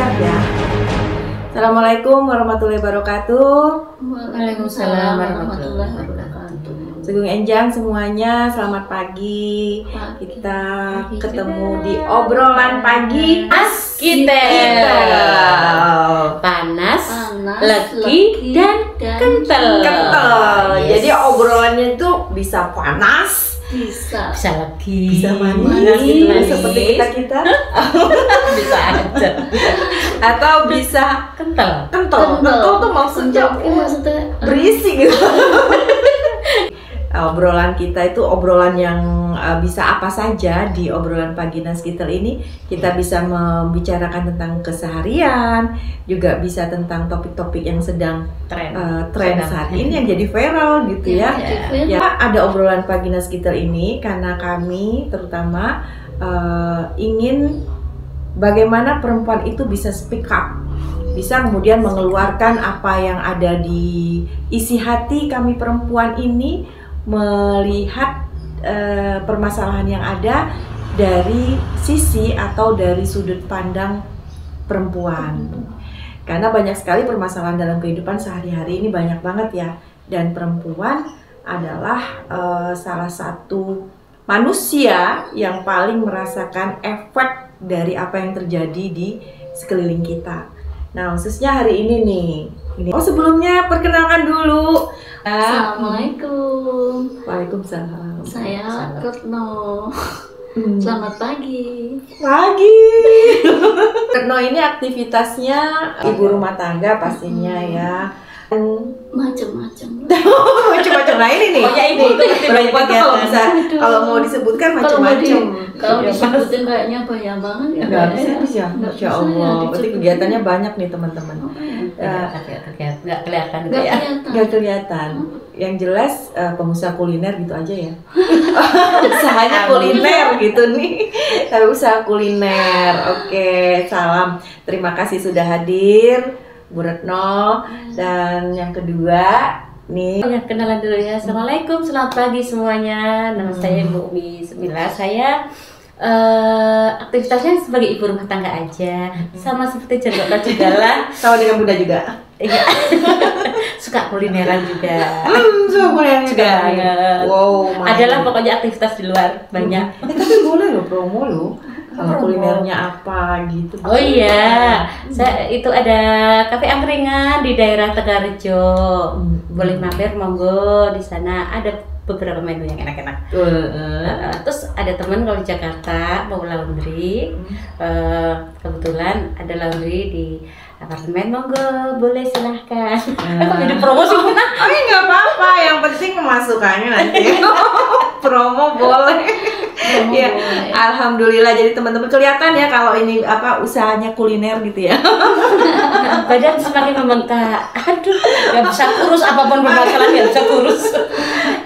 Siap ya. Assalamualaikum warahmatullahi wabarakatuh. Waalaikumsalam warahmatullahi wabarakatuh. Sugeng Enjang semuanya, selamat pagi. Kita ketemu di obrolan pagi kita. Panas, legi, dan kental. Yes. Jadi obrolannya itu bisa panas, bisa lagi, bisa manis, gitu, seperti kita bisa aja, atau bisa kental tuh maksudnya berisi gitu. Obrolan kita itu obrolan yang bisa apa saja. Di obrolan pagi Naskitel ini kita bisa membicarakan tentang keseharian, juga bisa tentang topik-topik yang sedang tren saat ini yang jadi viral gitu ya. Ya, ada obrolan pagi Naskitel ini karena kami terutama ingin bagaimana perempuan itu bisa speak up, bisa kemudian mengeluarkan apa yang ada di isi hati kami perempuan ini, melihat permasalahan yang ada dari sisi atau dari sudut pandang perempuan. Karena banyak sekali permasalahan dalam kehidupan sehari-hari ini, banyak banget ya. Dan perempuan adalah salah satu manusia yang paling merasakan efek dari apa yang terjadi di sekeliling kita. Nah, khususnya hari ini nih. Oh, sebelumnya perkenalkan dulu. Assalamualaikum. Waalaikumsalam. Saya Retno. Selamat pagi. Retno ini aktivitasnya ibu rumah tangga pastinya ya. Macam-macam. Macam-macam. Nah ini nih. Oh ya ini. Perempuan tuh kalau bisa, kalau mau disebutkan macam-macam. Kalau disebutin kayaknya banyak banget ya. Nggak bisa. Masya Allah. Berarti kegiatannya banyak nih teman-teman. Nggak kelihatan. Nggak kelihatan. Yang jelas pengusaha kuliner gitu aja ya. Usahanya kuliner gitu nih. Tapi usaha kuliner. Oke, salam. Terima kasih sudah hadir, Bu Retno. Dan yang kedua nih, kenalan dulu ya. Assalamualaikum, selamat pagi semuanya. Nama saya Bu Umi Semila. Saya aktivitasnya sebagai ibu rumah tangga aja, sama seperti Jargot juga lah. Sama dengan Bunda juga. Iya. Suka kulineran juga. Suka kulineran juga. Wow. Adalah pokoknya aktivitas di luar banyak. Tapi boleh loh promo loh. Kalau kulinernya apa gitu. Oh iya, saya itu ada kafe angkringan di daerah Tegarrejo. Boleh mampir, monggo. Di sana ada beberapa menu yang enak-enak. Terus ada teman kalau di Jakarta mau laundry, kebetulan ada laundry di apartemen, monggo, boleh silahkan. Jadi promosi pernah? Oh iya, nggak apa-apa, yang penting pemasukannya nanti. Promo boleh. Ya, alhamdulillah. Jadi teman-teman kelihatan ya kalau ini apa usahanya kuliner gitu ya. Badan semakin membengkak. Aduh, nggak bisa kurus, apapun permasalahan nggak bisa kurus.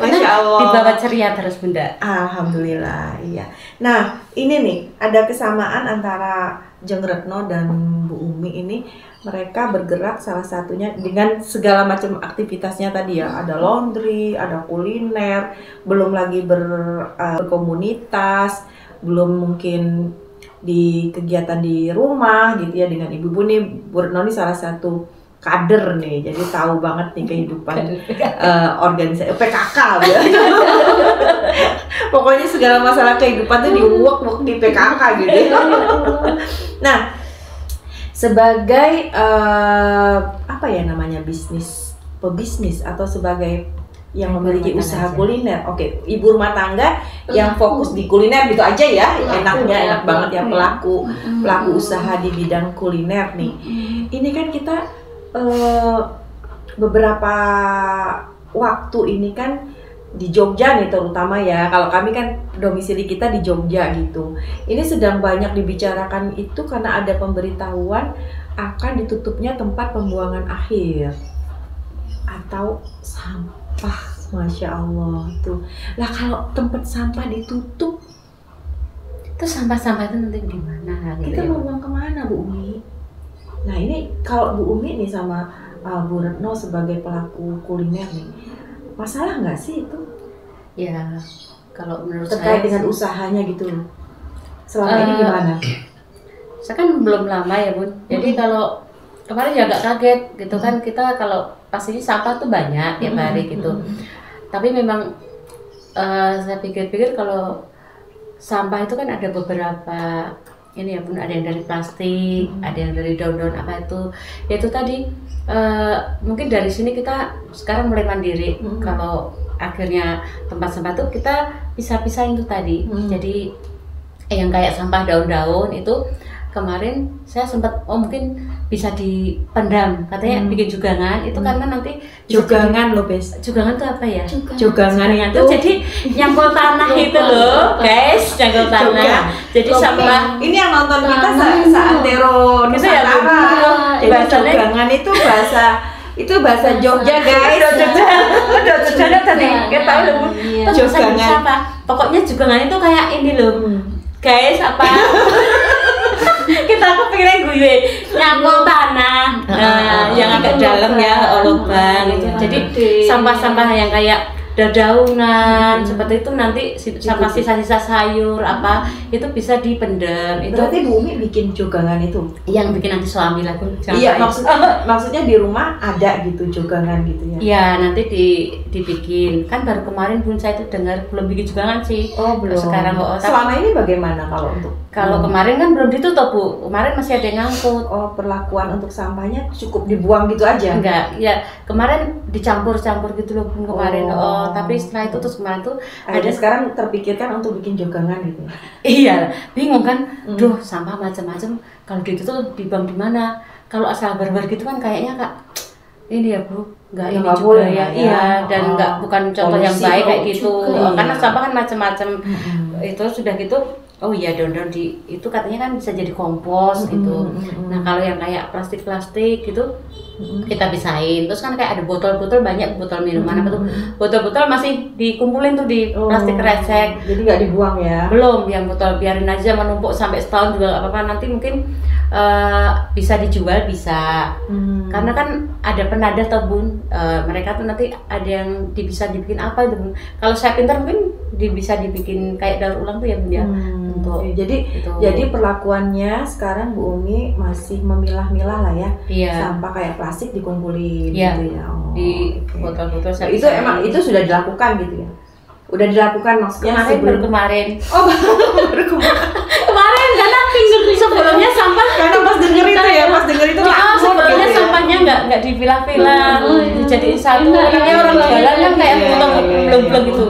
Masya Allah. Dibawa ceria terus Bunda. Alhamdulillah, iya. Nah, ini nih ada kesamaan antara Jeng Retno dan Bu Umi ini. Mereka bergerak salah satunya dengan segala macam aktivitasnya tadi ya. Ada laundry, ada kuliner, belum lagi berkomunitas, belum mungkin di kegiatan di rumah gitu ya dengan ibu-ibu nih. Bu Retno ini salah satu kader nih, jadi tahu banget nih kehidupan organisasi PKK ya. Pokoknya segala masalah kehidupan tuh diuak-uak di PKK gitu. Nah, sebagai apa ya namanya pebisnis atau sebagai yang memiliki usaha kuliner, oke, ibu rumah tangga yang fokus di kuliner gitu aja ya, enak banget ya pelaku usaha di bidang kuliner nih. Ini kan kita beberapa waktu ini kan di Jogja nih terutama ya, kalau kami kan domisili kita di Jogja gitu. Ini sedang banyak dibicarakan itu karena ada pemberitahuan akan ditutupnya tempat pembuangan akhir atau sampah. Masya Allah tuh. Lah kalau tempat sampah ditutup, itu sampah-sampah itu nanti di mana? Kita mau buang kemana, Bu Umi? Nah ini kalau Bu Umi nih sama Bu Retno sebagai pelaku kuliner nih, masalah nggak sih itu? Ya, kalau menurut terkait saya dengan usahanya gitu loh. Selama ini gimana? saya kan belum lama ya Bun. Jadi kalau kemarin ya agak kaget gitu kan, kita kalau pastinya sampah tuh banyak tiap hari gitu. Tapi memang saya pikir-pikir kalau sampah itu kan ada beberapa ini ya Bun, ada yang dari plastik, ada yang dari daun-daun apa itu. Ya itu tadi mungkin dari sini kita sekarang mulai mandiri. Kalau akhirnya tempat sampah itu kita pisah-pisahin tuh tadi. Jadi yang kayak sampah daun-daun itu kemarin saya sempat mungkin bisa dipendam, katanya bikin jugangan itu karena nanti jugangan loh Bes. Jugangan tuh apa ya? Jugangan itu jadi nyangkul tanah itu loh guys, nyangkul tanah. Jadi sampah ini yang nonton kita seantero Nusantara. Jadi jugangan itu bahasa Jogja guys. Jogja tadi kita tahu loh. Jugangan. Pokoknya jugangan itu kayak ini loh guys, apa? Kita aku pikirnya gue nyangkul tanah yang agak dalam ya, lubang itu. Jadi sampah-sampah yang kayak dedaunan seperti itu nanti sampah sisa-sisa sayur apa itu bisa dipendam. Itu berarti Bu Umi bikin jugangan itu yang bikin nanti suami lagi. Iya, maksudnya di rumah ada gitu jugangan gitu ya. Iya, nanti dibikin. Kan baru kemarin Bun saya itu dengar belum bikin jugangan sih. Oh, belum. Sekarang selama ini bagaimana kalau untuk kemarin kan belum ditutup Bu. Kemarin masih ada yang ngangkut. Oh, perlakuan untuk sampahnya cukup dibuang gitu aja? Enggak, ya kemarin dicampur-campur gitu loh Bun kemarin. Tapi setelah itu terus kemarin tuh ada sekarang terpikirkan untuk bikin jogangan gitu. Iya, bingung kan. Duh, sampah macam-macam kalau ditutup dibuang di mana? Kalau asal barbar gitu kan kayaknya Kak ini ya Bu, nggak ini juga boleh, ya. Iya, dan bukan contoh yang baik kayak gitu. Karena sampah kan macam-macam. Itu sudah gitu. Oh iya, daun-daun itu katanya kan bisa jadi kompos gitu. Nah kalau yang kayak plastik-plastik gitu kita pisahin. Terus kan kayak ada botol-botol, banyak botol minuman apa tuh, botol-botol masih dikumpulin tuh di plastik kresek. Jadi nggak dibuang ya? Belum, yang botol biarin aja menumpuk sampai setahun juga nggak apa-apa. Nanti mungkin bisa dijual bisa. Karena kan ada penadah tuh Bun. Mereka tuh nanti ada yang bisa dibikin apa itu Bun. Kalau saya pintar mungkin bisa dibikin kayak daur ulang tuh ya Bun ya. Jadi perlakuannya sekarang Bu Umi masih memilah-milah lah ya. Iya. Sampah kayak plastik dikumpulin iya, gitu ya. Di botol-botol itu emang itu sudah dilakukan gitu ya. Udah dilakukan maksudnya kemarin. Oh, baru kemarin karena sebelumnya sampah karena pas denger itu ya, pas denger itu sebelumnya sampahnya nggak dipilah-pilah. Dijadiin satu. Namanya orang jalan kan kayak belum gitu.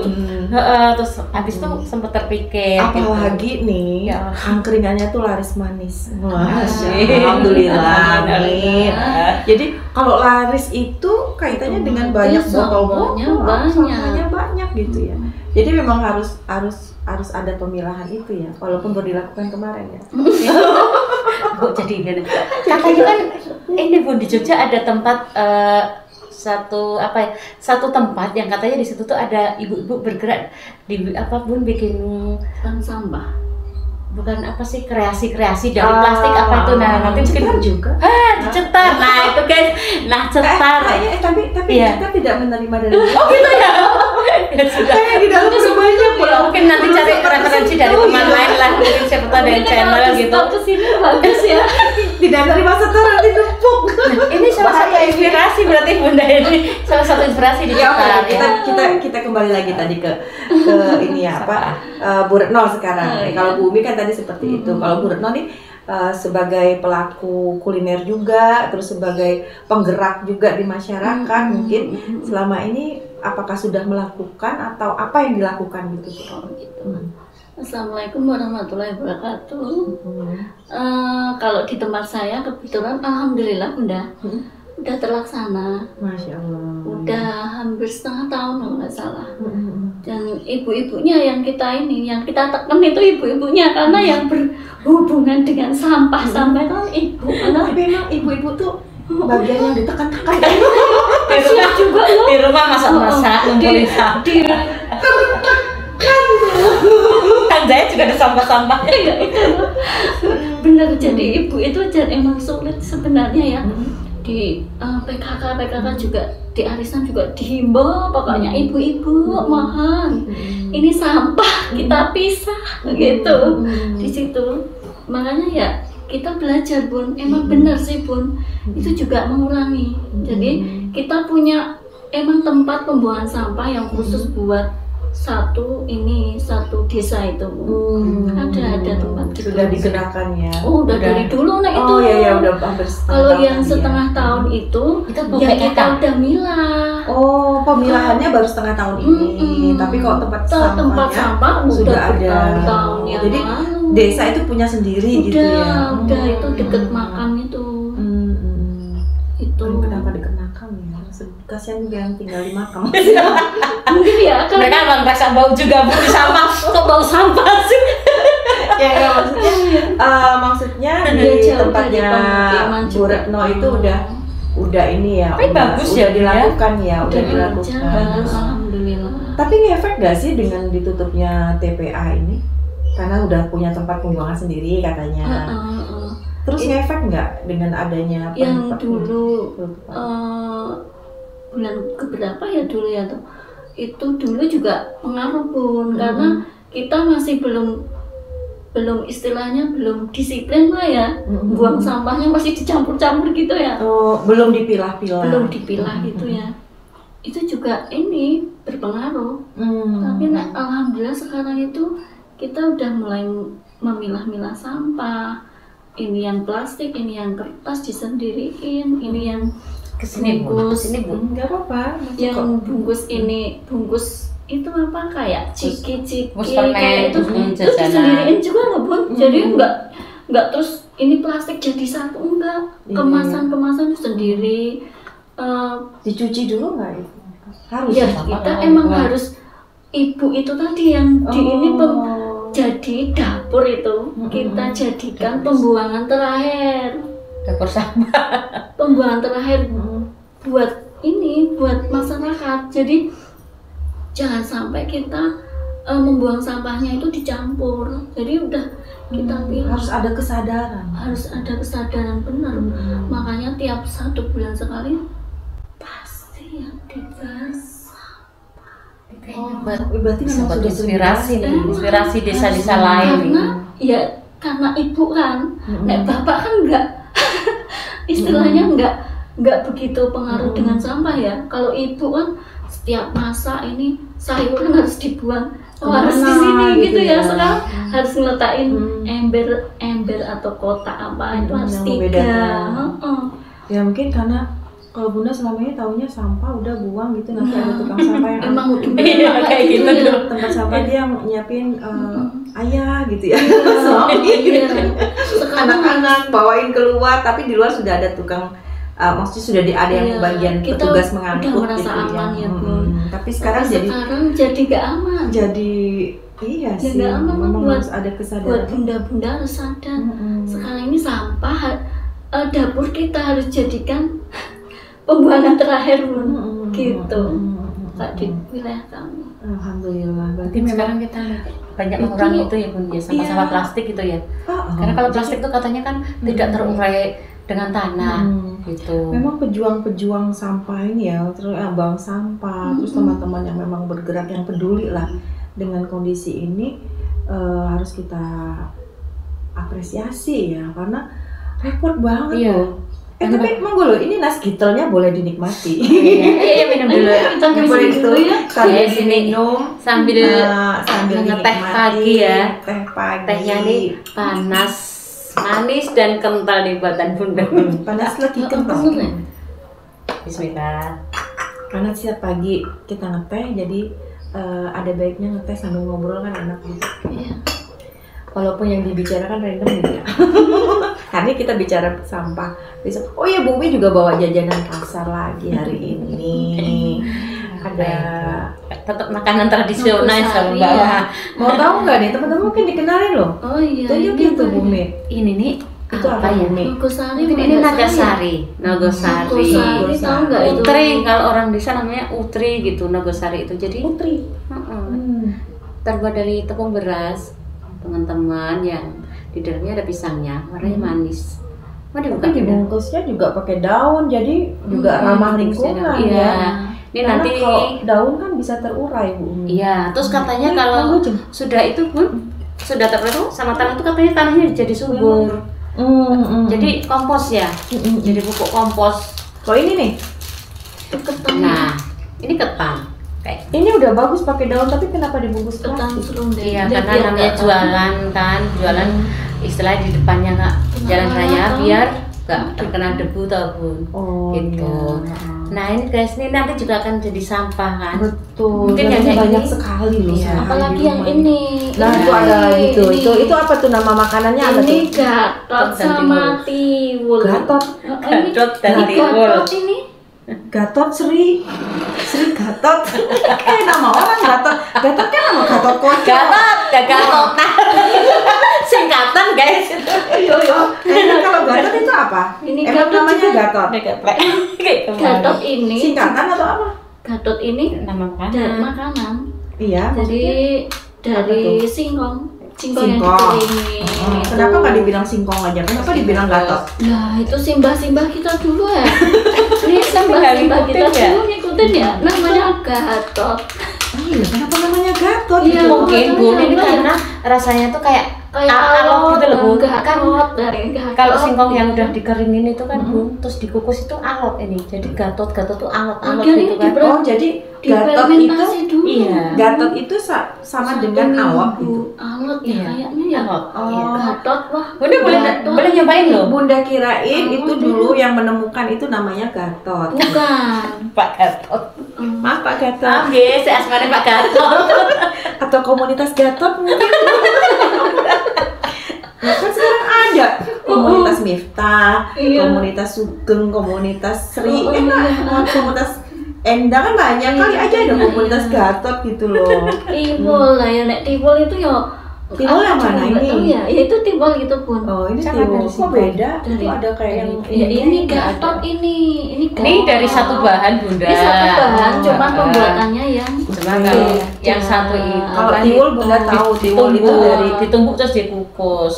Terus habis itu sempat terpikir apalagi gitu. Nih ya. Angkringannya tuh laris manis. Alhamdulillah. Jadi kalau laris itu kaitannya dengan banyak botol-botol, sampahnya banyak gitu ya. Jadi memang harus ada pemilahan itu ya, walaupun baru dilakukan kemarin ya. Bu jadi gini. Katanya kan ini Bu di Jogja ada tempat satu tempat yang katanya di situ tuh ada ibu-ibu bergerak di apa Bun bikin sampah. Bukan apa sih kreasi-kreasi dari plastik apa itu nanti mungkin juga. Dicetar. Nah, itu guys. Nah, cetar. Tapi iya. Kita tidak menerima dari Oh, gitu ya. Ya sudah. Kayak di dalam semuanya mungkin nanti cari referensi dari teman lain lah, mungkin siapa tahu dari channel gitu. Kesini bagus ya. Tidak menerima setor nanti numpuk. Ini salah satu inspirasi berarti Bunda ini. Salah satu inspirasi di kita kembali lagi tadi ke ini ya apa Bu Retno sekarang. Kalau Bu Umi kan tadi seperti itu. Kalau Bu Retno nih sebagai pelaku kuliner juga, terus sebagai penggerak juga di masyarakat, mungkin selama ini apakah sudah melakukan atau apa yang dilakukan gitu? Assalamualaikum warahmatullahi wabarakatuh. Kalau di tempat saya kebetulan alhamdulillah Bunda udah terlaksana. Masya Allah. Udah hampir setengah tahun kalau nggak salah. Dan ibu-ibunya yang kita tekan itu ibu-ibunya karena yang berhubungan dengan sampah-sampah itu ibu. Tapi memang ibu-ibu tuh bagian yang ditekan-tekan. Di rumah masak-masak ngumpulin sampah. Kan saya juga ada sampah-sampahnya. Bener, jadi ibu itu emang sulit sebenarnya ya. Di PKK juga di arisan juga dihimbau pokoknya ibu-ibu mohon ini sampah kita pisah gitu di situ. Makanya ya kita belajar Bun, emang benar sih Bun, itu juga mengurangi. Jadi kita punya emang tempat pembuangan sampah yang khusus buat satu desa itu. Ada tempat gitu. Sudah dikenakan ya. Oh, udah dari dulu nah itu. Oh iya udah hampir setengah Kalau tahun yang setengah tahun itu ya kita udah milah. Oh, pemilahannya baru setengah tahun ini. Tapi kalau tempat sampah sudah ada. Tahun yang jadi lalu. desa itu punya sendiri gitu ya. Udah itu deket makam itu. Itu. Kenapa dikenakan ya? Kasihan juga yang tinggal di makam. Mungkin ya kan. Mereka emang rasa bau juga Bu di sampah. Kok bau sampah sih? Ya maksudnya di tempatnya Bu Retno itu udah ini ya. Tapi bagus ya dilakukan ya, udah dilakukan. Alhamdulillah. Tapi ngefek gak sih dengan ditutupnya TPA ini? Karena udah punya tempat pembuangan sendiri katanya. Terus ngefek nggak dengan adanya yang dulu bulan keberapa ya dulu ya tuh, itu dulu juga pengaruh Bun, karena kita masih belum istilahnya belum disiplin lah ya, buang sampahnya masih dicampur-campur gitu ya. Oh, belum dipilah-pilah. Belum dipilah gitu ya. Itu juga ini berpengaruh. Tapi alhamdulillah sekarang itu kita udah mulai memilah-milah sampah. Ini yang plastik, ini yang kertas disendiriin, ini yang kesini bungkus, ini Bu. Nggak apa-apa. yang bungkus ini bungkus itu apa kayak ciki-ciki permen, kayak itu disendiriin juga nggak Bun. Jadi nggak terus ini plastik jadi satu, enggak, kemasan itu sendiri. Dicuci dulu nggak itu? Harus Ya kita emang harus, ibu itu tadi yang di ini jadi dapur itu kita jadikan pembuangan terakhir. Dapur sampah. Pembuangan terakhir buat masyarakat. Jadi jangan sampai kita membuang sampahnya itu dicampur. Jadi udah kita pilih. Harus ada kesadaran. Harus ada kesadaran benar. Makanya tiap 1 bulan sekali pasti yang dibahas. Berarti Bisa memang buat sudah inspirasi desa-desa lain. Karena ibu kan, nek bapak kan enggak istilahnya enggak begitu pengaruh dengan sampah ya. Kalau ibu kan setiap masak ini sayuran harus dibuang, harus di sini gitu ya. Sekarang harus ngeletakin ember atau kotak apa itu harus 3. Ya mungkin karena kalau Bunda selama ini taunya sampah udah buang gitu, nanti ada tukang sampah yang emang udah kayak gitu ya. tempat sampah dia yang nyiapin ayah gitu ya. Anak-anak bawain keluar, tapi di luar sudah ada tukang, maksudnya sudah ada yang bagian petugas mengangkut udah merasa gitu aman ya Bun. Tapi sekarang jadi gak aman. Iya Ya, sih, gak aman memang buat harus ada kesadaran. Buat bunda-bunda harus sadar. Sekarang ini sampah dapur kita harus jadikan pembuangan terakhir Bun. Gitu. Kak di wilayah kami. Alhamdulillah. Berarti Mungkin sekarang kita banyak mengurangi itu ya Bun, ya sampah-sampah plastik gitu ya. Karena kalau plastik itu katanya kan tidak terurai dengan tanah gitu. Memang pejuang-pejuang sampah ini ya, terus bank sampah, terus teman-teman yang memang bergerak, yang peduli lah dengan kondisi ini, harus kita apresiasi ya, karena repot banget loh. Tapi monggo loh, ini nas gitelnya boleh dinikmati. Iya, minum dulu. Kita boleh dulu ya. sambil Sini. minum, Sambil ngeteh pagi ya. Teh pagi. Tehnya nih panas, manis dan kental di buatan Bunda. Panas lagi kental. Bismillah. Karena setiap pagi kita ngeteh, jadi ada baiknya ngeteh sambil ngobrol kan enak gitu. Iya. Walaupun yang dibicarakan random gitu ya. Karena kita bicara sampah. Besok, oh ya Bumi juga bawa jajanan kasar lagi hari ini. Ada tetap makanan tradisional Nogosari, sama bawa. Mau tahu nggak nih teman-teman, mungkin dikenalin loh. Oh iya. Tunjukin tuh Bumi. Ini nih Itu apa ya? Bumi? Nogosari. Ini Nagasari. Nogosari. Nogosari tahu nggak itu? Utri, kalau orang desa namanya Utri gitu. Nogosari itu jadi Putri. terbuat dari tepung beras, teman-teman, yang di dalamnya ada pisangnya, warnanya manis. Tapi dibungkusnya juga pakai daun, jadi juga ramah lingkungan Iya. ya. Ini Karena nanti kalau daun kan bisa terurai Bu. iya, terus katanya Ini kalau lucu. sudah itu Bun, sudah terpenuh sama tanah itu katanya tanahnya jadi subur. Jadi kompos ya. Jadi pupuk kompos. Kalau ini nih, Ketan. Nah, ini ketan. Kayak ini udah bagus pakai daun tapi kenapa dibungkus ketan plastik? serundeng. iya, Dia karena biar namanya nggak jualan kan, jualan istilah di depannya nggak jalan raya biar nggak terkena debu tau Bun. Oh, Gitu. iya. Nah ini guys, ini nanti juga akan jadi sampah kan. Betul. Mungkin Jadi yang kayak banyak gini. sekali loh. Iya. sehari Apalagi di yang rumah. ini. Nah, itu ada gitu. Itu apa tuh nama makanannya apa Ini tuh? gatot Dan sama tiwul. Gatot. Ini Gatot dan ini tiwul. gatot ini. Gatot Sri Gatot. Kayak nama orang Gatot. Gatot kan nama Gatot Kocok. Gatot. Singkatan guys. Oh, kayaknya kalau Gatot itu apa? Ini Emang Gatot namanya juga. Gatot. Gatot ini. Singkatan atau apa? Gatot ini Nama dari makanan. makanan. Iya. Jadi dari tuh? singkong. Singkong yang Singkong. dikeringin. Gitu. Kenapa nggak dibilang singkong aja? Kenapa dibilang Gatot? Nah, itu simbah-simbah kita dulu ya. Ini nggak simbah-simbah kita ngikutin ya? dulu ngikutin ya. Namanya Gatot. Oh iya, kenapa namanya Gatot? Iya, gitu? Mungkin Bun ini karena rasanya tuh kayak alot gitu loh Bun. Kan Gatot dari Gatot. kalau singkong yang udah dikeringin itu kan Bun, terus dikukus itu alot ini. Jadi Gatot tuh alot-alot Mungkin gitu ini kan. Oh, jadi Gatot itu difermentasi dulu. Iya. Gatot itu sama dengan alot gitu. Alot ya Iya. kayaknya ya. Alot. Oh. Iya. Gatot wah. Bunda boleh nyobain loh. Bunda kirain itu Oh, dulu yang menemukan itu namanya Gatot. Bukan. Pak Gatot. Maaf Pak Gatot. Ambil, saya asmane Pak Gatot. Atau komunitas Gatot mungkin. Nah, kan sekarang ada komunitas Miftah, Iya. komunitas Sugeng, komunitas Sri, Oh, iya. komunitas Endang kan banyak kali aja ada komunitas Gatot gitu loh. Tiwul lah ya, nek tiwul itu ya. Tiwul yang aku mana juga nggak ini? tahu ya, ya itu tiwul gitu Bun. Oh ini Sama tiwul, dari kok singkong. beda? Itu Dari- ada kayak yang Ya ini nggak ada. Gatot ini Gatot. Ini dari satu bahan Bunda. Ini satu bahan, cuman Ah. pembuatannya yang Cuma kalau yang satu itu Kalau kan tiwul Bunda tahu tiwul itu dari ditumbuk terus dikukus.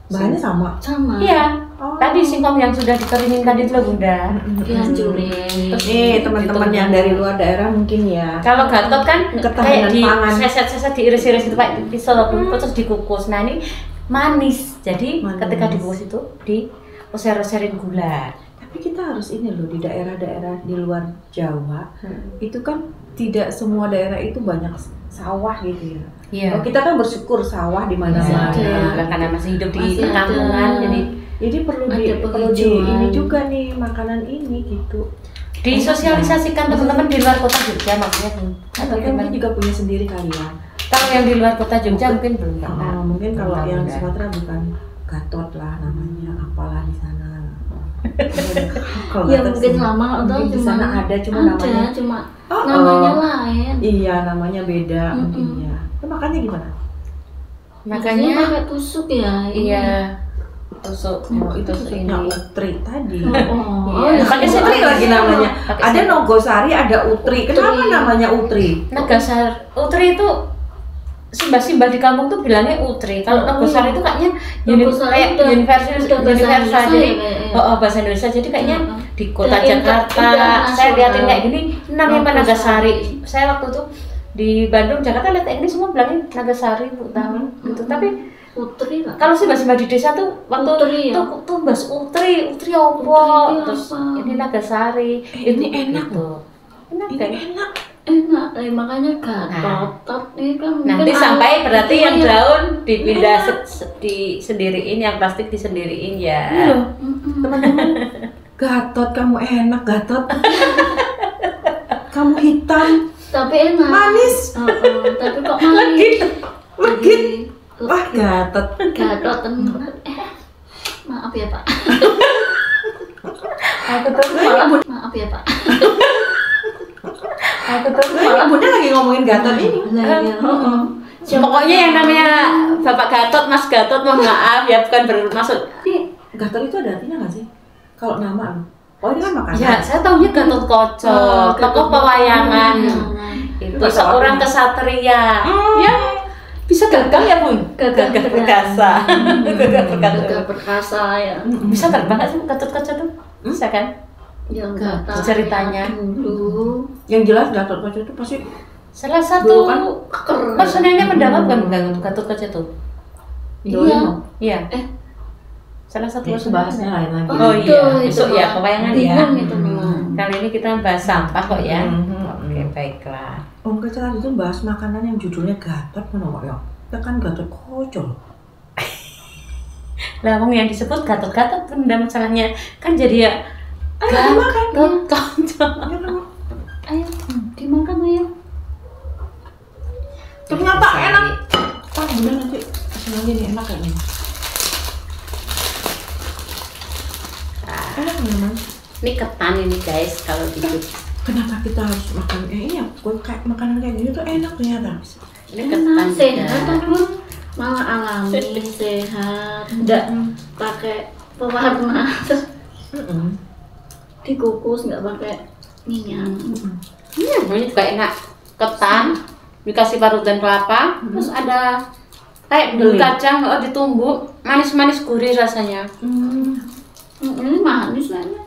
bahannya sama. sama. Iya. Oh. Tadi singkong yang sudah dikeringin tadi itu loh Bunda. Dihancurin. Nih teman-teman yang dari luar daerah mungkin ya. Kalau Gatot kan Ketahanan kayak di pangan. seset-seset diiris-iris itu pakai pisau terus dikukus. Nah ini manis. Jadi Manis. ketika dikukus itu diuser-userin gula. Tapi kita harus ini loh di daerah-daerah di luar Jawa itu kan tidak semua daerah itu banyak sawah gitu ya. Iya. Oh, kita kan bersyukur sawah di mana-mana. Masih ada. Karena masih hidup di Masih ada. perkampungan jadi perlu Ada di penghijauan. ini juga nih makanan ini gitu. disosialisasikan teman-teman di luar kota Jogja maksudnya atau Tapi gimana? mungkin juga punya sendiri kali ya. Kalau yang di luar kota Jogja mungkin belum pernah. Mungkin kalau Belum yang ada. Sumatera bukan Gatot lah namanya, apalah di sana. Kalau Ya Gatot mungkin sih, sama atau mungkin di cuma sana ada cuma namanya. cuma Oh, namanya lain. Iya, namanya beda Mm-mm. mungkin ya. Itu makannya gimana? Maksudnya Makanya pakai tusuk ya. iya tusuk Oh, itu tusuk susuknya utri tadi. Oh, Iya. ya. Pakai Utri utri lagi namanya. Pakai Ada sendiri. Nogosari, ada utri. Kenapa Utri. namanya utri? Nagasar Utri itu simbah-simbah di kampung tuh bilangnya Utri. Kalau Nogosari itu kayaknya Nogosari kayak udah- universal udah bahasa universal Indonesia jadi ya, kayaknya. oh, bahasa Indonesia jadi kayaknya di kota Udah Jakarta internasional. saya liatin kayak gini namanya apa Nogosari. Nagasari. Saya waktu itu di Bandung Jakarta lihat kayak gini semua bilangnya Nagasari bu tahu gitu. Tapi Putri lah. kalau simbah-simbah di desa tuh waktu Utri ya? tuh bahas Utri apa Utri terus apa? ini Nagasari ini enak tuh enak Ini kan? enak. Enak, makanya Gatot ini kan Nanti mungkin sampai berarti itu yang ya. daun dipindah disendiriin, yang plastik disendiriin ya. Ini loh, Mm-mm. teman-teman. Gatot, kamu enak, Gatot. Kamu hitam, Tapi enak. manis, Tapi kok manis? legit. Jadi, Wah, Gatot. Gatot enak. Maaf ya Pak. Aku tuh Maaf ya Pak. aku tuh Nah, Bunda lagi ngomongin Gatot ini. Lah ya. pokoknya yang namanya Bapak Gatot, Mas Gatot, mohon maaf ya bukan bermaksud. Gatot itu ada artinya nggak sih? Kalau nama lo? Oh, ini kan makanan. Ya, saya tahunya Gatot Kaca, tokoh pewayangan. Itu Itu seorang apa? kesatria. Ya, bisa gagal ya Bun? Gagah perkasa. Gagah perkasa. Gagah perkasa ya. Bisa terbang nggak sih Gatot Kaca tuh? Bisa kan? Ya enggak tahu Ceritanya. dulu. Yang jelas Gatot Kaca itu pasti Salah satu Dulu kan personelnya mendapat kan Gatot Kaca tuh? Iya. Dolimo. Iya. salah satu Itu bahasnya lain lagi. Oh iya, Aduh, besok itu ya mah kebayangan ya. bingung itu memang. Kali ini kita bahas sampah kok ya. Mhm. Oke, baiklah. Om Kecil itu bahas makanan yang judulnya Gatot mana kok ya? Kita kan Gatot Kocol. Lah wong yang disebut Gatot-Gatot kan ada masalahnya. Kan jadi ya Ayo makan. Gatot. Ya kan? Ayo, dimakan ayo. Ternyata enak. Ah, bener nanti kasih lagi nih enak kayaknya. Enak memang. Ini ketan ini guys kalau dikit. Kenapa kita harus makan ini ya? Kayak makanan kayak gini tuh enak ternyata. Ini ketan Sehat juga. aku malah alami sehat, enggak pakai pewarna, Mm-mm. dikukus nggak pakai minyak. Ini juga enak. Ketan dikasih parutan kelapa, terus ada kayak bulu kacang ditumbuk, manis-manis gurih rasanya. Ini manis banget.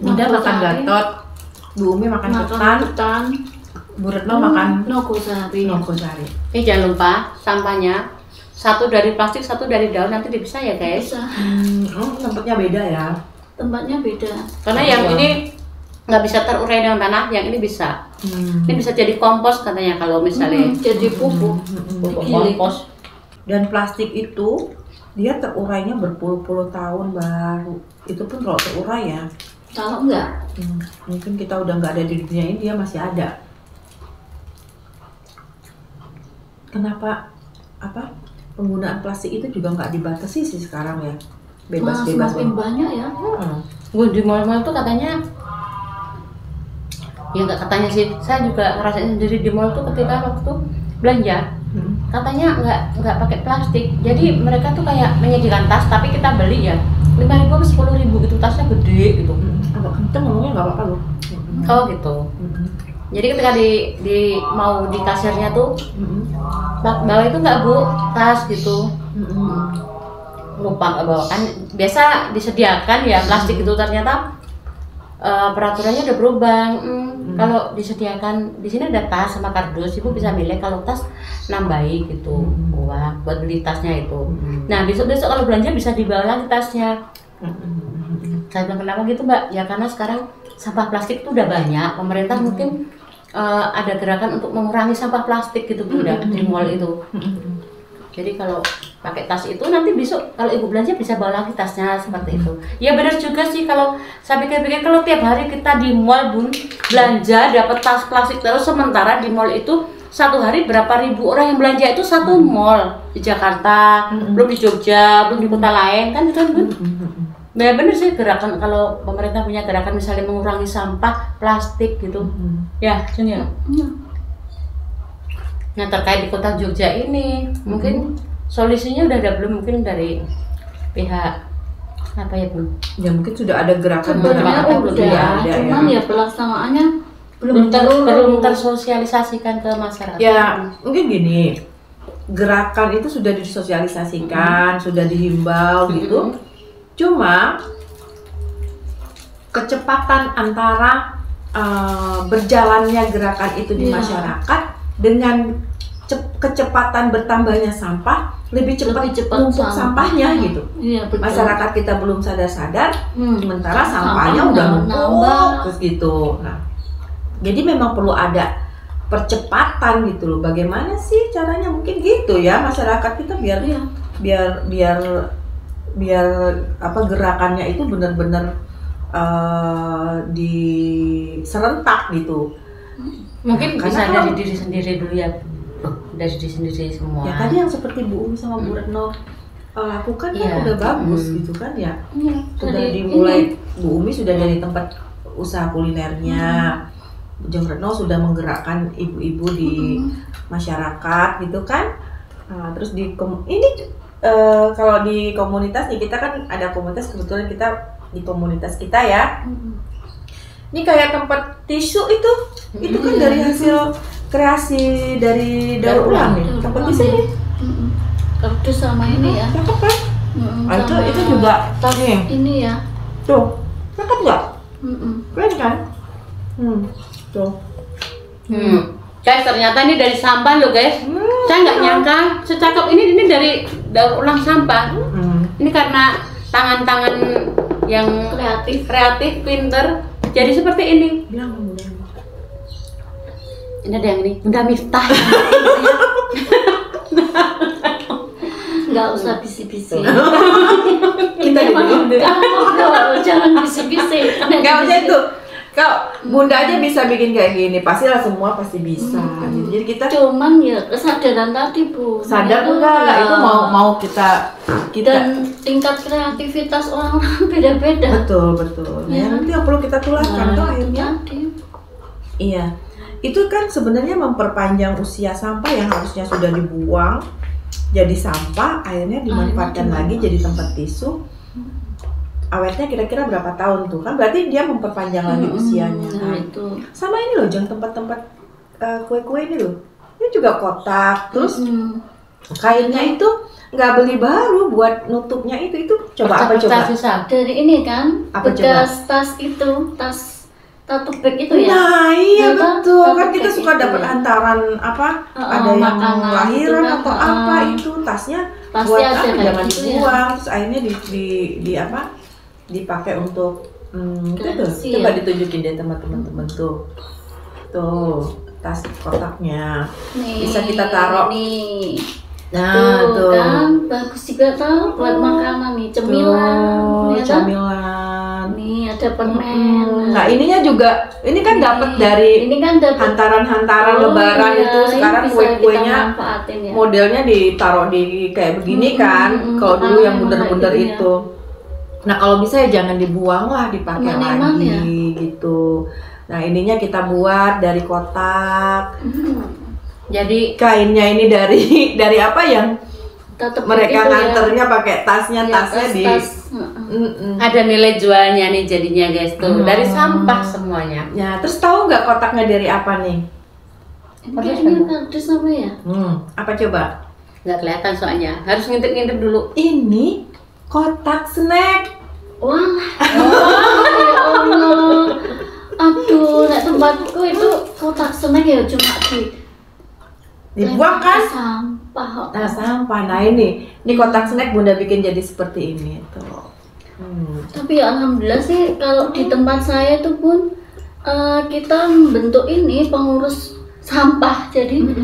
Udah makan Gatot, Bu Umi makan ketan, ketan, Bu Retno makan nogosari. nogosari. Ini jangan lupa sampahnya satu dari plastik, satu dari daun, nanti dipisah ya guys. Bisa. Tempatnya beda ya. Tempatnya beda. Karena yang ini nggak bisa terurai dengan tanah, yang ini bisa. Ini bisa jadi kompos katanya kalau misalnya Jadi pupuk. pupuk Giling. kompos. Dan plastik itu dia terurainya berpuluh-puluh tahun baru. Itu pun kalau terurai ya. Kalau enggak, Mungkin kita udah nggak ada di dunia ini, dia masih ada. Kenapa penggunaan plastik itu juga nggak dibatasi sih sekarang ya? malah Bebas-bebas. semakin banyak ya. Gue di mall-mall tuh katanya, ya nggak katanya sih, saya juga ngerasain sendiri di mall tuh ketika waktu belanja, katanya nggak pakai plastik. Jadi mereka tuh kayak menyediakan tas, tapi kita beli ya 5.000 atau 10.000 gitu, tasnya gede gitu. Agak kenceng ngomongnya nggak apa-apa loh. Oh gitu. Jadi ketika di mau di kasirnya tuh bawa itu nggak bu tas gitu, lupa nggak bawa kan, biasa disediakan ya plastik itu, ternyata peraturannya udah berubah. Kalau disediakan di sini ada tas sama kardus, ibu bisa milih kalau tas nambahi gitu uang buat beli tasnya itu. Nah besok kalau belanja bisa dibawa lagi tasnya. Saya bilang kenapa gitu mbak? Ya karena sekarang sampah plastik itu udah banyak, pemerintah mungkin ada gerakan untuk mengurangi sampah plastik gitu bu, udah di mall itu. Jadi kalau pakai tas itu nanti besok kalau ibu belanja bisa bawa lagi tasnya seperti itu. Ya benar juga sih, kalau saya pikir-pikir kalau tiap hari kita di mall bun belanja dapat tas plastik terus, sementara di mall itu satu hari berapa ribu orang yang belanja itu satu mall di Jakarta, belum di Jogja, belum di kota lain kan itu kan bun. Ya benar sih gerakan, kalau pemerintah punya gerakan misalnya mengurangi sampah plastik gitu. Ya, Jun ya. Nah terkait di kota Jogja ini, mungkin solusinya udah ada belum, mungkin dari pihak apa ya bun? Ya mungkin sudah ada gerakan Sebenarnya belum udah, ada cuman ya pelaksanaannya belum belum tersosialisasikan ke masyarakat. Ya mungkin gini, gerakan itu sudah disosialisasikan, sudah dihimbau gitu. Cuma kecepatan antara berjalannya gerakan itu di masyarakat dengan kecepatan bertambahnya sampah lebih cepat numpuk sampahnya gitu. Iya, betul. Masyarakat kita belum sadar-sadar, sementara sampahnya udah numpuk terus gitu. Nah, jadi memang perlu ada percepatan gitu loh. Bagaimana sih caranya? Mungkin gitu ya, masyarakat kita biar apa gerakannya itu benar-benar diserentak gitu. Mungkin Karena bisa kalau- dari diri sendiri dulu ya, dari diri sendiri semua. Ya tadi yang seperti Bu Umi sama Bu Retno lakukan kan Iya. udah bagus gitu kan ya. Iya, Sudah dari dimulai, Bu Umi sudah dari tempat usaha kulinernya, Jeng Retno sudah menggerakkan ibu-ibu di masyarakat gitu kan. Terus kalau di komunitas nih, kita kan ada komunitas, kebetulan kita di komunitas kita ya. Ini kayak tempat tisu itu kan dari hasil kreasi dari daur ulang nih. Tempat tisu nih. Kardus sama ini ya. Cakep kan? Itu juga nih. Ini ya. Tuh, cakep nggak? Keren kan? Tuh. Guys, ternyata ini dari sampah loh guys. Saya nggak nyangka secakep ini dari daur ulang sampah. Ini karena tangan-tangan yang kreatif, pinter, jadi seperti ini. Ini ada yang ini, Bunda Miftah. Nggak usah bisi-bisi. Kita Jangan bisi-bisi. Nggak usah itu. Kalau Bunda aja bisa bikin kayak gini, pastilah semua pasti bisa. Jadi kita cuman ya kesadaran tadi Bu. Sadar enggak? Itu mau kita dan tingkat kreativitas orang beda-beda. Betul. Ya, nanti yang perlu kita tularkan tuh akhirnya. Iya. Itu kan sebenarnya memperpanjang usia sampah yang harusnya sudah dibuang jadi sampah, akhirnya dimanfaatkan lagi jadi tempat tisu. Awetnya kira-kira berapa tahun tuh? Kan berarti dia memperpanjang lagi usianya kan. Itu. Sama ini loh, jangan tempat-tempat kue-kue ini loh. Ini juga kotak, terus kainnya itu nggak beli baru buat nutupnya itu coba apa coba? Susah. Dari ini kan Apa bekas tas itu, tas tote bag itu ya. Nah iya betul, kan kita bag suka itu dapat ya. hantaran apa, ada yang makanan lahiran gitu kan, atau apa itu tasnya pasti buat ada apa kayak jangan gitu ya. dibuang, terus akhirnya di apa dipakai untuk itu tuh. Kreasi Coba ya. ditunjukin deh teman-teman tuh tas kotaknya Nih, bisa kita taruh. nih. Nah tuh Kan bagus juga tau buat makanan nih, cemilan. Ya kan? Camilan. Nih ada permen. Nah ininya juga, ini kan dapat dari ini kan dapat hantaran-hantaran lebaran itu. Sekarang kue-kuenya modelnya ditaruh di kayak begini kan. Kalau dulu yang bundar-bundar gitu ya. itu. Nah kalau bisa ya jangan dibuang lah, dipakai Eman-eman lagi ya. gitu. Nah ininya kita buat dari kotak. Jadi Kainnya ini dari apa yang Tetep mereka gitu ya. nganternya pakai tasnya Ya, di tas. ada nilai jualnya nih jadinya guys tuh, dari sampah semuanya. Ya, terus tahu nggak kotaknya dari apa nih? Ini kardus apa ya? Apa coba? Nggak kelihatan soalnya, harus ngintip-ngintip dulu. Ini kotak snack. Wah, ya Allah. Aduh, nek tempatku itu kotak snack ya cuma Dibuang kan? Sampah. Nah, sampah. Nah, ini kotak snack Bunda bikin jadi seperti ini tuh. Tapi ya alhamdulillah sih kalau di tempat saya itu pun kita membentuk ini pengurus sampah. Jadi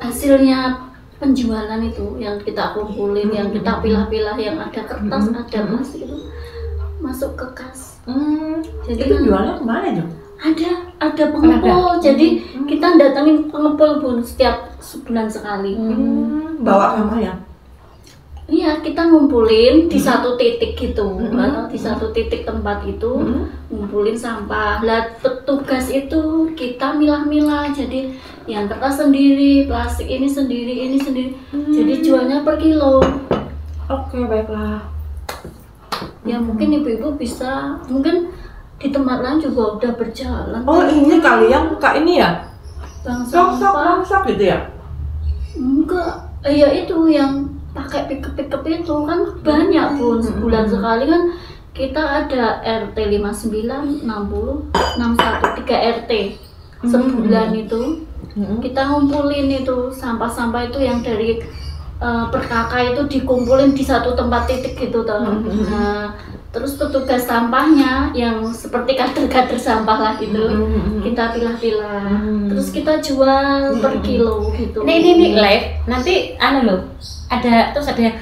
hasilnya penjualan itu yang kita kumpulin, yang kita pilah-pilah, yang ada kertas, ada plastik itu masuk ke kas. Jadi Itu jualnya kemana Jom? ada pengepul. Jadi kita datangin pengepul Bun setiap sebulan sekali. Bawa kamar ya? Iya, kita ngumpulin di satu titik gitu, di satu titik tempat itu ngumpulin sampah. Lah petugas itu kita milah-milah, jadi yang kertas sendiri, plastik ini sendiri, jadi jualnya per kilo. Oke, baiklah. Ya mungkin ibu-ibu bisa, mungkin di tempat lain juga udah berjalan. Oh, ini kali yang buka ini ya? Bang sampah. Sok gitu ya? Enggak, ya itu yang pakai pickup itu kan banyak Bun, sebulan sekali kan kita ada RT 59, 60, 61, 3 RT sebulan itu kita ngumpulin itu sampah-sampah itu yang dari per kakak itu dikumpulin di satu tempat titik gitu toh. Nah, terus petugas sampahnya yang seperti kader-kader sampah lah gitu kita pilah-pilah terus kita jual per kilo gitu. Ini live nanti loh ada yang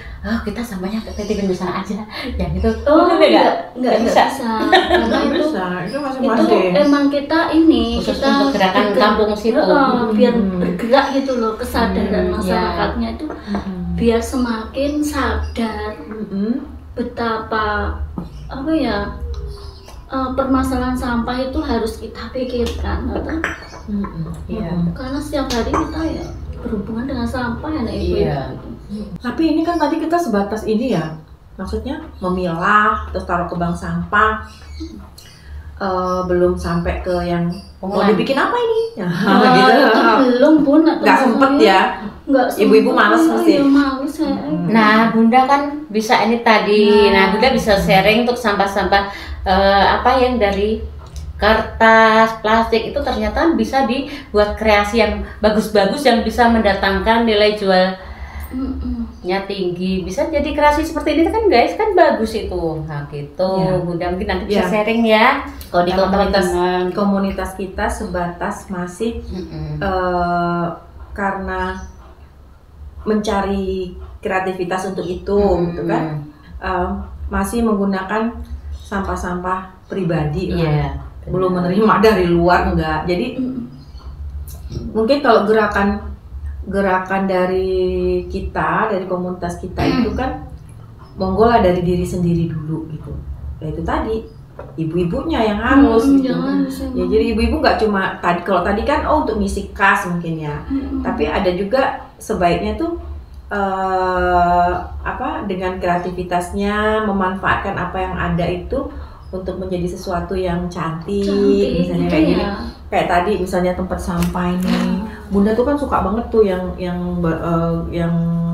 kita sampahnya titipin di sana aja ya gitu. Nggak bisa karena itu emang kita ini khusus kita untuk gerakan kampung situ biar bergerak gitu loh, kesadaran masyarakatnya itu biar semakin sadar betapa apa ya permasalahan sampah itu harus kita pikirkan atau karena setiap hari kita ya berhubungan dengan sampah ya ibu. Tapi ini kan tadi kita sebatas ini ya, maksudnya memilah terus taruh ke bank sampah, belum sampai ke yang mau dibikin apa ini? Gitu. Belum Bun, nggak sempet ya. Ibu-ibu males mesti. Nah, Bunda kan bisa ini tadi. Nah, Bunda bisa sharing untuk sampah-sampah apa yang dari kertas, plastik itu ternyata bisa dibuat kreasi yang bagus-bagus yang bisa mendatangkan nilai jual nya tinggi, bisa jadi kreasi seperti ini kan guys, kan bagus itu. Nah gitu, Bunda mungkin nanti bisa sharing ya. Kalau di komunitas kita sebatas masih karena mencari kreativitas untuk itu, gitu kan, masih menggunakan sampah-sampah pribadi, belum menerima dari luar, enggak. Jadi mungkin kalau gerakan dari kita, dari komunitas kita itu kan monggo lah dari diri sendiri dulu gitu. Ya itu tadi ibu-ibunya yang harus gitu. Ya jadi ibu-ibu nggak cuma tadi, kalau tadi kan untuk ngisi kas mungkin ya, tapi ada juga sebaiknya tuh dengan kreativitasnya memanfaatkan apa yang ada itu untuk menjadi sesuatu yang cantik misalnya kayak gini. Kayak tadi misalnya tempat sampah ini, Bunda tuh kan suka banget tuh yang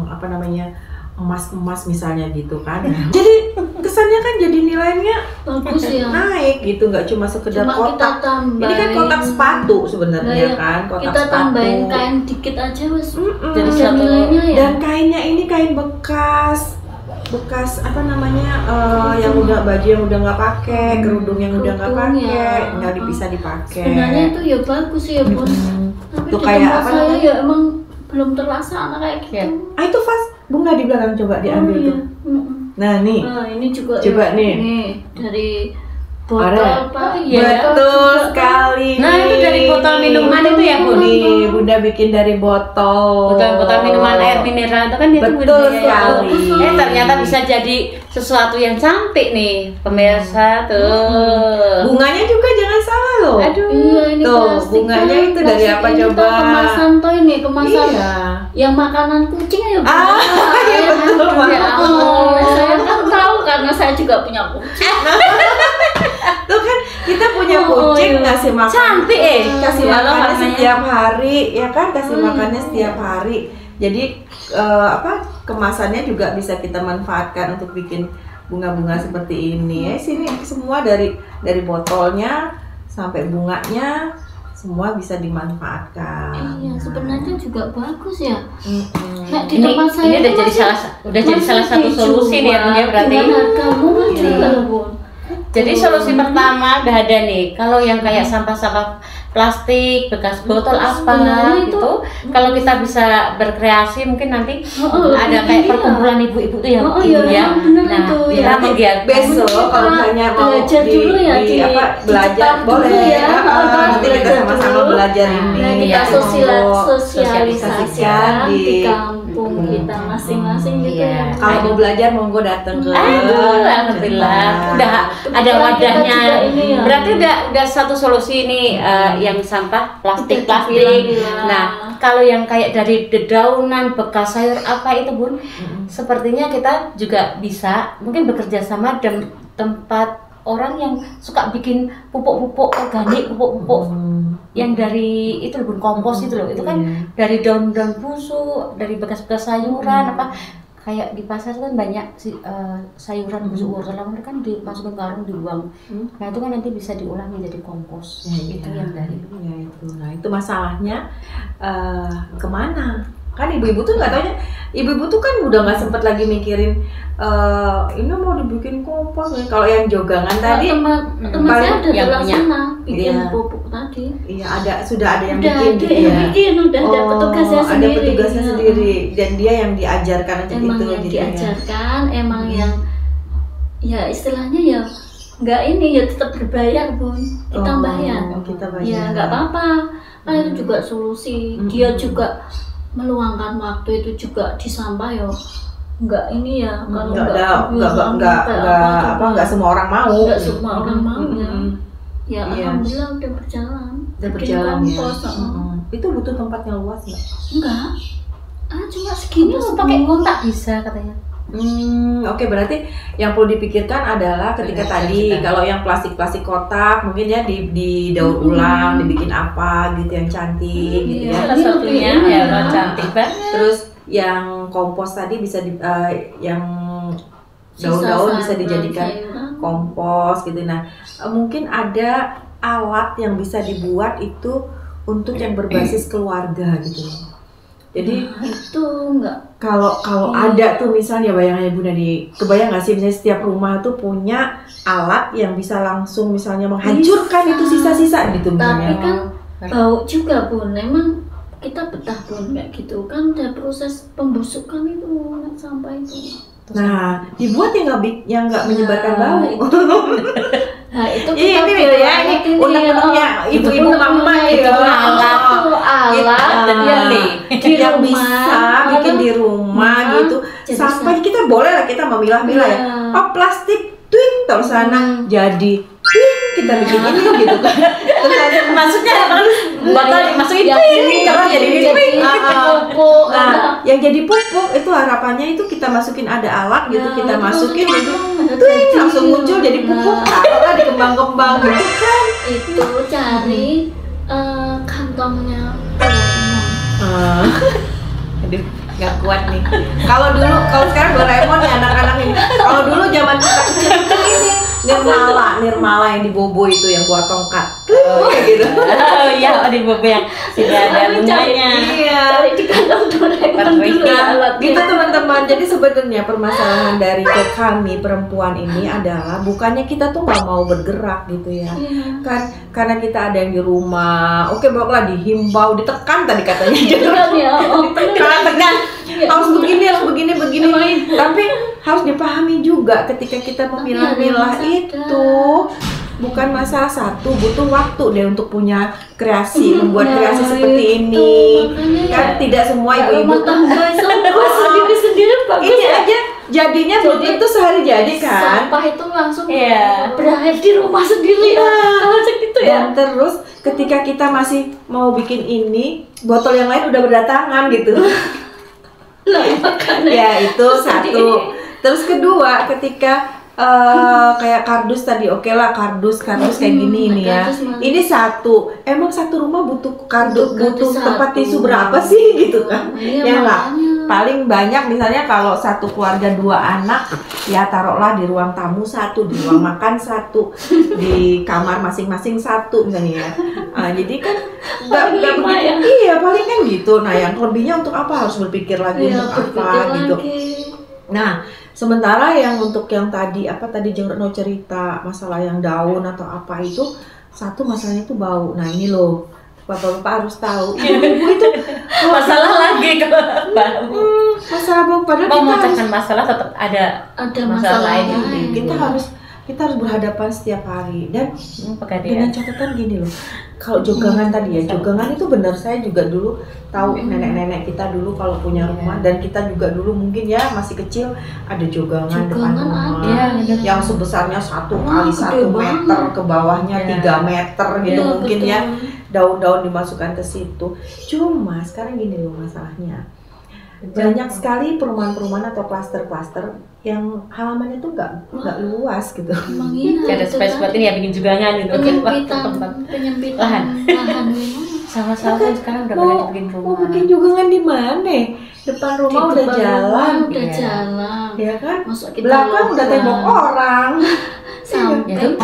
apa namanya, emas-emas misalnya gitu kan. Jadi kesannya kan jadi nilainya bagus ya, naik gitu, nggak cuma sekedar kotak. Ini kan kotak sepatu sebenarnya kan, kotak kita sepatu. Tambahin kain dikit aja wes, jadi nilainya ya. Dan kainnya ini kain bekas apa namanya, yang udah baju yang udah nggak pakai, kerudung yang udah nggak pakai, nggak bisa dipakai. Sebenarnya itu ya bagus ya Bun. Tapi tuh di kayak tempat apa saya namanya? ya emang belum terlaksana kayak gitu. Itu vas bunga di belakang, coba diambil tuh. Nah nih, ini juga coba ya, nih. Ini dari botol Pak. Betul sekali. Nah itu dari botol minuman itu ya Bun. Nih Bunda bikin dari botol minuman air mineral itu kan dia betul sekali. Ternyata bisa jadi sesuatu yang cantik nih pemirsa tuh. Bunganya juga jangan salah loh. Aduh, ini tuh plastik, bunganya itu dari plastik apa ini coba? tuh kemasan toh ini, kemasan yang makanan kucing ya Bu. Iya betul banget. Saya kan tahu karena saya juga punya kucing. Tuh kan kita punya kucing, ngasih makan cantik kasih makannya setiap hari ya kan, kasih makannya setiap hari. Jadi kemasannya juga bisa kita manfaatkan untuk bikin bunga-bunga seperti ini. Sini semua dari botolnya sampai bunganya semua bisa dimanfaatkan. Iya, sebenarnya juga bagus ya. Nah, di tempat saya ini udah jadi salah satu solusi nih ya Bun ya, berarti. Jadi solusi pertama udah ada nih. Kalau yang kayak sampah-sampah plastik, bekas botol apa gitu, kalau kita bisa berkreasi mungkin nanti ada kayak perkumpulan ibu-ibu tuh yang nah kita menggiat besok kalau misalnya mau belajar dulu ya belajar boleh ya, nanti kita sama-sama belajar ini, kita sosialisasikan di kampung kita masing-masing gitu ya. Kalau mau belajar monggo datang ke alhamdulillah udah ada wadahnya. Berarti udah satu solusi ini yang sampah plastik. Nah, kalau yang kayak dari dedaunan, bekas sayur apa itu Bun, sepertinya kita juga bisa mungkin bekerja sama dengan tempat orang yang suka bikin pupuk-pupuk organik, pupuk-pupuk yang dari itu Bun, kompos itu loh. Itu kan dari daun-daun busuk, dari bekas-bekas sayuran apa. Kayak di pasar kan banyak sayuran busuk wortel kan dimasukin karung dibuang. Nah itu kan nanti bisa diolah menjadi kompos. Itu yang dari itu. Nah itu masalahnya kemana? Kan ibu-ibu tuh nggak taunya, ibu-ibu tuh kan udah nggak sempet lagi mikirin ini mau dibikin kompos. Kalau yang jogangan tadi teman saya ada terlaksana bikin pupuk tadi. Iya sudah ada yang bikin gitu ya. Udah ada petugasnya sendiri. Ada petugasnya sendiri dan dia yang diajarkan untuk emang itu. Yang diajarkan, emang yang ya istilahnya ya nggak ini ya tetap berbayar Bun. Kita bayar. Kita bayar. Ya nggak apa-apa. Kan itu juga solusi. Dia juga meluangkan waktu itu juga di sampah ya. Enggak ini ya kalau enggak semua orang mau. Enggak semua orang mau ya. Ya alhamdulillah udah berjalan. Udah berjalan ya. Itu butuh tempat yang luas enggak? Enggak. Cuma segini loh, pakai kontak bisa katanya. Oke, berarti yang perlu dipikirkan adalah ketika tadi kalau yang plastik kotak mungkin ya didaur ulang, dibikin apa gitu yang cantik gitu ya. Salah satunya ya cantik banget. Terus yang kompos tadi bisa yang daun-daun bisa dijadikan kompos gitu. Nah, mungkin ada alat yang bisa dibuat itu untuk yang berbasis keluarga gitu. Jadi itu enggak. Kalau ada tuh misalnya bayangannya Bu Nadi, kebayang nggak sih misalnya setiap rumah tuh punya alat yang bisa langsung misalnya menghancurkan itu sisa-sisa gitu. Tapi kan bau juga Bun, memang kita betah Bun kayak gitu kan, ada proses pembusukan itu sampah itu. Nah, dibuat yang nggak menyebarkan bau. Nah itu Iya, kita ini ya, ini unek-uneknya ibu-ibu mama ya. Alat yang bisa bikin di rumah gitu. Sampai kita boleh lah kita memilah-milah ya. Oh, plastik twing taruh sana jadi twing kita bikin ini gitu kan. Terus maksudnya bakal dimasukin twing terus jadi twing. pupuk. Nah, yang jadi pupuk itu harapannya itu kita masukin ada alat gitu, kita masukin gitu, twing langsung muncul jadi pupuk. Taruhlah di kembang-kembang gitu kan. Itu cari kantongnya. Aduh, nggak kuat nih. Kalau sekarang Doraemon nih anak-anak ini. Kalau dulu zaman kita kecil ini Nirmala yang di Bobo itu yang buat tongkat. Kayak gitu. Oh iya, di Bobo yang sudah ada bunganya. Iya. Cari di kantong Doraemon dulu ya alatnya. Gitu teman-teman. Jadi sebenarnya permasalahan dari kami perempuan ini adalah bukannya kita tuh nggak mau bergerak gitu ya. Kan karena kita ada yang di rumah. Oke, baiklah dihimbau, ditekan tadi katanya. Kan ya. Tekan. Harus begini. Tapi harus dipahami juga ketika kita memilah-milah itu bukan masalah satu, butuh waktu deh untuk punya kreasi, membuat kreasi seperti ini. Kan tidak semua ibu-ibu sendiri bagus. Ini aja jadinya belum tentu sehari jadi kan. Sampah itu langsung berakhir di rumah sendiri kalau segitu ya. Dan terus ketika kita masih mau bikin ini, botol yang lain udah berdatangan gitu. Ya itu satu. Terus kedua ketika kayak kardus tadi, oke lah kardus kayak gini ini ya. Ini satu, emang satu rumah butuh kardus, butuh tempat tisu berapa sih gitu kan? Ya nggak, paling banyak misalnya kalau satu keluarga 2 anak, ya taruhlah di ruang tamu satu, di ruang makan satu, di kamar masing-masing satu misalnya ya. Jadi kan nggak begitu, iya paling kan gitu. Nah yang lebihnya untuk apa, harus berpikir lagi untuk apa gitu. Nah, sementara yang untuk yang tadi Jenggrek cerita masalah yang daun atau apa itu, satu masalahnya itu bau. Nah ini loh, bapak-bapak harus tahu. Ibu itu masalah lagi kalau bau. Masalah bau, padahal mau kita memecahkan masalah tetap ada masalah lain. Kita harus berhadapan setiap hari dan Pegadaian. dengan catatan gini loh. Kalau jogangan tadi ya, jogangan itu benar, saya juga dulu tahu nenek-nenek kita dulu kalau punya rumah, dan kita juga dulu mungkin ya masih kecil ada jogangan depan rumah yang sebesarnya 1 kali 1 meter, ke bawahnya 3 meter gitu mungkin ya, daun-daun dimasukkan ke situ. Cuma sekarang gini loh masalahnya, banyak sekali perumahan-perumahan atau klaster-klaster yang halamannya tuh nggak luas gitu. Ada space buat ini ya, bikin jugangan gitu. Penyempitan lahan. Sama-sama sekarang udah pada bikin rumah. Mau bikin jugangan di mana? Depan rumah udah jalan, jalan. Ya kan? Masuk belakang udah tembok orang. Sampai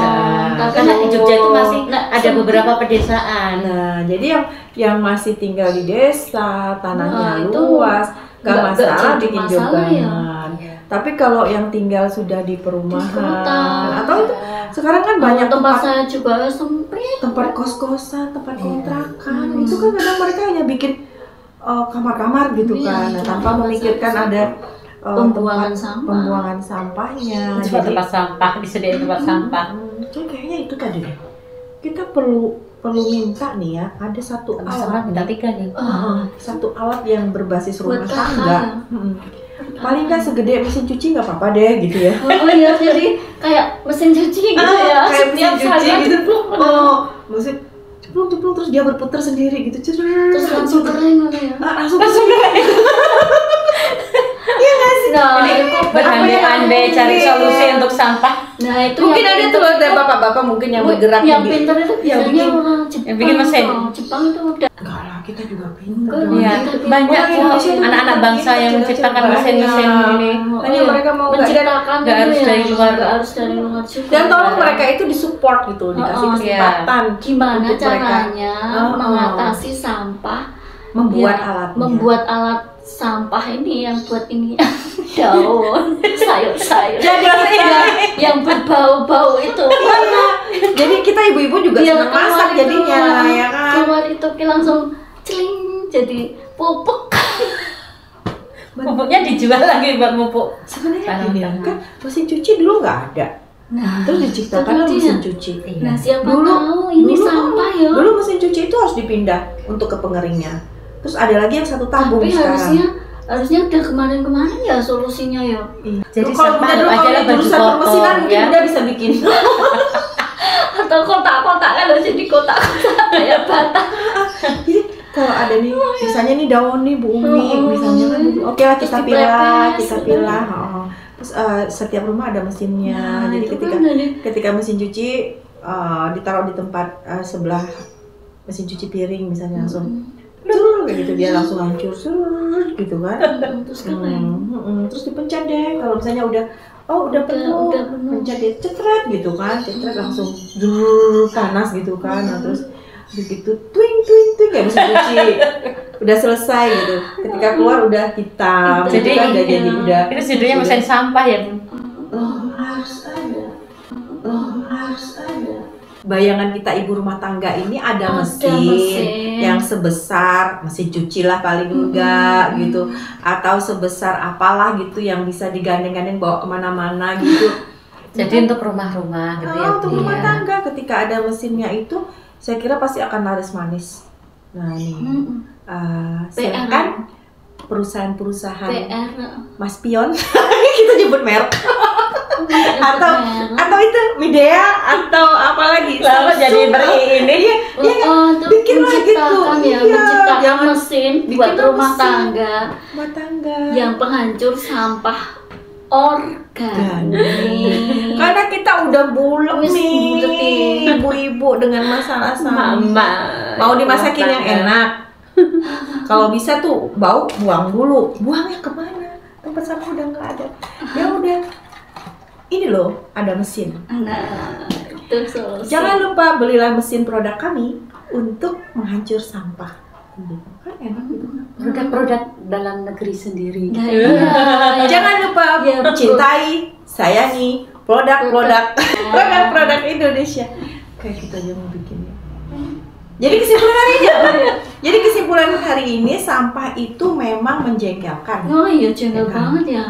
karena di Jogja itu masih ada beberapa pedesaan. Nah, jadi yang masih tinggal di desa, tanahnya luas, nggak masalah bikin jogangan. Tapi kalau yang tinggal sudah di perumahan atau itu sekarang kan banyak tempat saya juga sempit, tempat kos-kosan, tempat kontrakan, itu kan kadang mereka hanya bikin kamar-kamar gitu kan, tanpa memikirkan ada pembuangan sampahnya. Jadi tempat sampah, disediain tempat sampah. Kayaknya itu tadi deh. Kita perlu minta nih ya, ada satu alat, minta 3 nih. Satu alat yang berbasis rumah tangga. Paling kan segede mesin cuci nggak apa-apa deh gitu ya. Oh iya, jadi kayak mesin cuci gitu ya. Kayak mesin cuci gitu. Mesin ceplung terus dia berputar sendiri gitu. Terus langsung kering ya. Langsung kering. Iya nggak sih? Nah, berandai-andai cari solusi untuk sampah. Nah itu mungkin ada tuh dari bapak-bapak mungkin yang bergerak yang pintar itu biasanya orang yang bikin mesin. Jepang itu udah. Enggak lah, kita juga pintar. Iya, banyak anak-anak bangsa yang menciptakan mesin-mesin ini. Hanya mereka mau menciptakan, nggak harus dari luar, juga. Dan tolong mereka itu disupport gitu, dikasih kesempatan. Gimana caranya mengatasi sampah membuat Ya, alatnya. membuat alat sampah ini yang buat ini daun sayur-sayur Jadi yang berbau-bau itu. jadi kita ibu-ibu juga Dia senang masak keluar jadinya, itu, ya kan? keluar itu langsung celing jadi pupuk. Pupuknya dijual lagi buat pupuk. Sebenarnya gini Tanam-tanam. kan mesin cuci dulu nggak ada, Nah, terus diciptakan itu mesin dia. cuci. Nah, siapa Dulu- tahu ini dulu- sampah ya. Dulu mesin cuci itu harus dipindah untuk ke pengeringnya. Terus ada lagi yang satu tabung Tapi sekarang. harusnya udah kemarin-kemarin ya solusinya ya. Jadi kalau sampah udah dulu aja kalau lah baju jurusan kotor permesinan mungkin ya. udah bisa bikin. Atau kotak-kotak kan jadi kotak-kotak kayak bata. Jadi kalau ada nih, misalnya nih daun nih Bu Umi, misalnya kan, oke lah kita Terus pilah, diprepes. Terus setiap rumah ada mesinnya. Nah, Jadi itu ketika kan jadi ketika mesin cuci ditaruh di tempat sebelah mesin cuci piring misalnya langsung kayak gitu dia langsung hancur gitu kan. terus keren. Terus dipencet deh kalau misalnya udah penuh, udah penuh. pencet dia cetret gitu kan, cetret langsung panas gitu kan. Nah, terus begitu twing kayak mesin cuci udah selesai gitu. Ketika keluar udah hitam, Jadi gitu kan, udah jadi udah. Itu judulnya mesin sampah ya, Bu. Harus ada. Bayangan kita ibu rumah tangga ini ada Ada mesin mesin. yang sebesar mesin cuci lah paling enggak gitu, atau sebesar apalah gitu yang bisa digandeng-gandeng bawa kemana-mana gitu. Jadi untuk rumah-rumah gitu ya. Untuk Bu, rumah ya. tangga ketika ada mesinnya itu, saya kira pasti akan laris manis. Nah ini, silakan perusahaan-perusahaan PR Mas Pion, kita nyebut merek. atau itu Midea atau apalagi Lalu jadi beri ini ya. untuk bikin lah gitu. menciptakan ya, Iya, menciptakan jangan mesin bikin buat rumah mesin. tangga rumah tangga yang penghancur sampah organik. karena kita udah bulek Wis nih bulet nih. ibu-ibu dengan masalah sampah. Mama. Mau dimasakin yang Rumah tangga. enak, kalau bisa tuh bau buang dulu. Buangnya kemana? Tempat sampah udah nggak ada. Ya udah, ini loh ada mesin. Nah, itu solusi. Jangan lupa belilah mesin produk kami untuk menghancur sampah. Kan enak gitu. Produk-produk dalam negeri sendiri. Nah, iya. Jangan lupa Ya, betul. cintai, sayangi produk-produk produk-produk Indonesia. Kayak kita aja mau bikinnya. Jadi kesimpulan hari ini apa? Jadi kesimpulan hari ini sampah itu memang menjengkelkan. Oh iya, jengkel Ya kan? banget ya.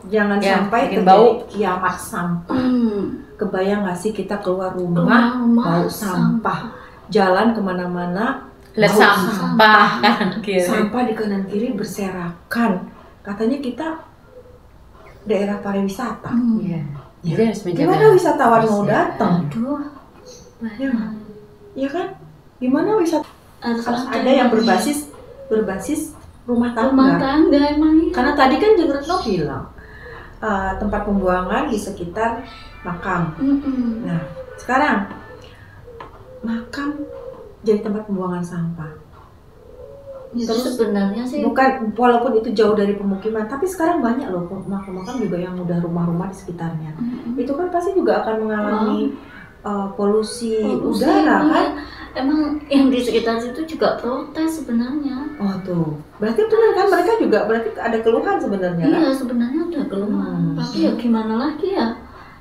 Jangan Ya, sampai bikin terjadi bau. kiamat sampah. Kebayang Kebayang gak sih kita keluar rumah bau sampah, jalan kemana-mana Lihat bau sampah kan kiri. sampah di kanan kiri berserakan. Katanya kita daerah pariwisata. Iya. Jadi harus menjaga. Gimana wisatawan mau datang? Aduh. Ya, ya kan? Gimana wisata Harus harus ada yang berbasis rumah rumah tangga. tangga emang iya. Karena tadi kan Jeng Retno bilang tempat pembuangan di sekitar makam. Nah, sekarang makam jadi tempat pembuangan sampah. Itu Terus sebenarnya sih Bukan, walaupun itu jauh dari pemukiman, tapi sekarang banyak loh makam-makam juga yang udah rumah-rumah di sekitarnya. Itu kan pasti juga akan mengalami polusi polusi, udara iya. kan? Emang yang di sekitar situ juga protes sebenarnya. Oh tuh, berarti benar kan mereka juga berarti ada keluhan sebenarnya kan? Iya, sebenarnya ada keluhan. Tapi ya gimana lagi ya?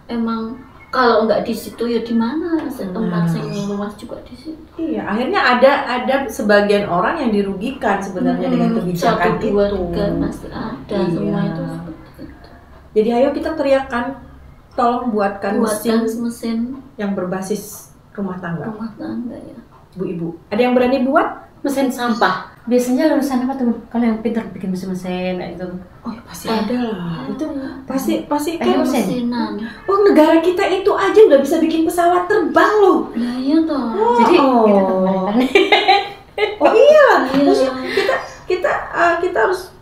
Emang kalau nggak di situ ya di mana? Tempat yang luas juga di situ. Iya, akhirnya ada sebagian orang yang dirugikan sebenarnya dengan kebijakan Satu, dua, itu. tiga pasti ada. Iya. Semua itu seperti itu. Jadi ayo kita teriakkan, tolong buatkan Buatkan mesin mesin yang berbasis rumah tangga. rumah tangga ya. Bu Ibu, ada yang berani buat? Mesin sampah. Biasanya lulusan apa tuh? Kalau yang pintar bikin mesin-mesin itu. Oh pasti ada lah. Itu pasti kan. mesin. Mesinan. Oh negara kita itu aja udah bisa bikin pesawat terbang loh. Lah iya toh. Jadi Oh. kita kemarin. Oh iya, Iya. maksudnya kita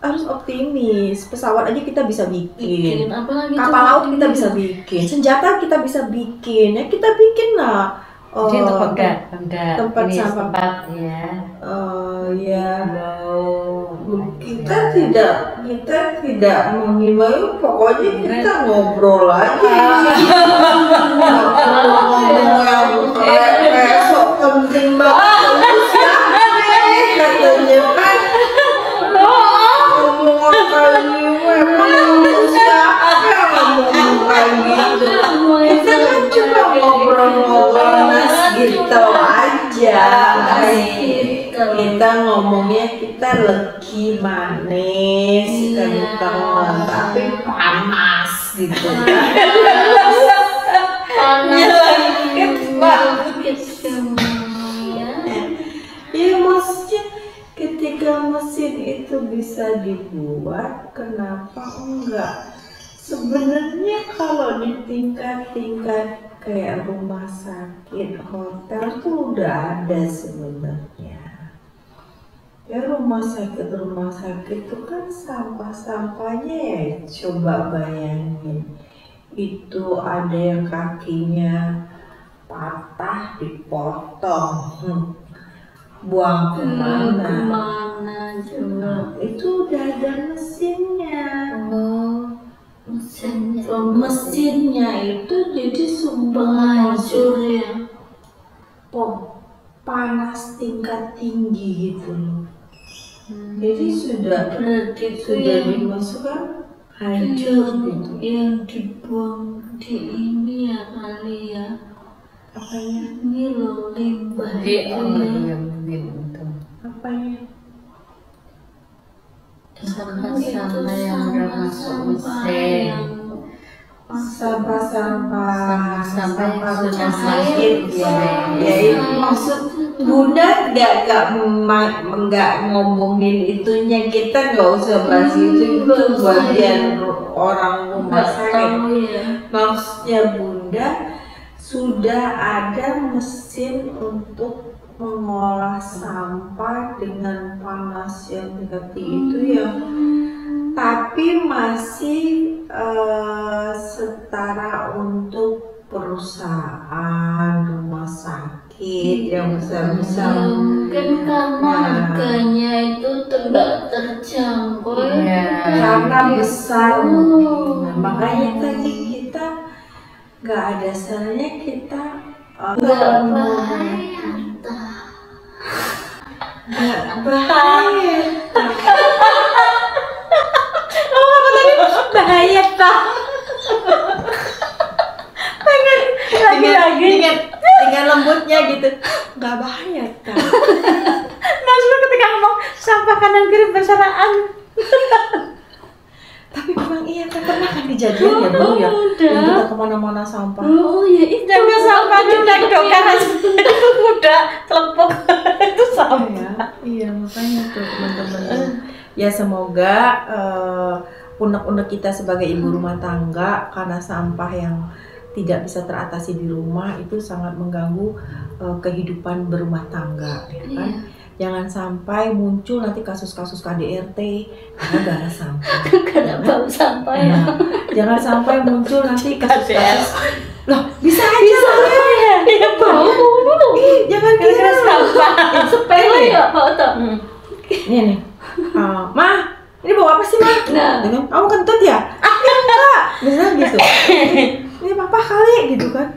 harus optimis. Pesawat aja kita bisa bikin. Apalagi Kapal laut kita bisa bikin. Senjata kita bisa bikin. Ya kita bikin lah. Jadi untuk Pemda. tempat Ini sampah. tempat ya. Ya. Wow. Kita tidak menghimbau, pokoknya kita ngobrol aja. Ngomong yang esok penting banget. Katanya ngomongnya kita legi manis, kental, tapi panas gitu. Panas banget semuanya. Ya maksudnya ketika mesin itu bisa dibuat, kenapa enggak? Sebenarnya kalau di tingkat-tingkat kayak rumah sakit, hotel tuh udah ada sebenarnya. Ya rumah sakit itu kan sampah-sampahnya ya, coba bayangin. Itu ada yang kakinya patah dipotong, buang kemana juga. Itu udah ada mesinnya. Mesinnya itu jadi sumber hancur ya, panas tingkat tinggi gitu loh. Jadi sudah dimasukkan hancur gitu. Yang dibuang di ini ya kali ya. Apanya? Ini loh limbah. Apanya? Sampah-sampah yang udah masuk mesin, sampah yang sudah sakit ya. Ya itu maksud Bunda nggak ngomongin itunya, kita nggak usah bahas itu bagian orang rumah sakit. Maksudnya Bunda sudah ada mesin untuk mengolah sampah dengan panas yang seperti itu ya, tapi masih setara untuk perusahaan rumah sakit yang besar-besar. Mungkin karena harganya itu tidak terjangkau karena besar. Makanya tadi kita nggak ada salahnya kita nggak bahaya. bahaya tak? Pengen lagi dengan lembutnya gitu, nggak bahaya tak? Maksudnya ketika ngomong sampah kanan kiri bersamaan. Tapi memang iya kan pernah kan kejadian ya dulu ya, yang kita kemana-mana sampah. Oh ya itu Jaga sampah di dok kanan itu udah telepok itu sampah. Iya makanya tuh teman-teman. Ya semoga unek-unek kita sebagai ibu rumah tangga, karena sampah yang tidak bisa teratasi di rumah itu sangat mengganggu kehidupan berumah tangga, ya kan? Jangan sampai muncul nanti kasus-kasus KDRT gara-gara sampah. karena bau sampah ya. Jangan sampai muncul nanti kasus-kasus. Loh, bisa ya. Iya bau. Jangan kira sampah. Sepele ya bau tuh. Nih. Ma, ini bawa apa sih, Ma? Nah. Dengan kamu kentut ya? Enggak. Misalnya gitu. Ini papa kali gitu kan.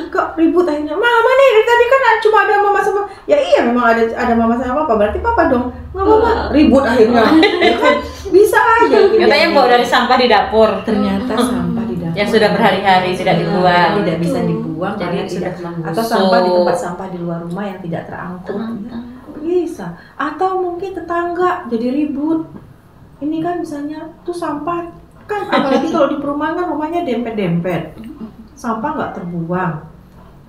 Kok ribut akhirnya. Mama nih, dari tadi kan cuma ada mama sama. Ya iya memang ada mama sama papa. Berarti papa dong. Enggak mama. Ribut akhirnya. Ya kan? Bisa aja gitu. Katanya bawa dari sampah di dapur. Ternyata sampah di dapur Yang sudah berhari-hari tidak dibuang. Tidak bisa dibuang Jadi karena sudah tidak, membusuk. atau sampah di tempat sampah di luar rumah yang tidak terangkut. Bisa. Atau mungkin tetangga jadi ribut. Ini kan misalnya tuh sampah kan, apalagi kalau di perumahan kan rumahnya dempet-dempet, sampah nggak terbuang,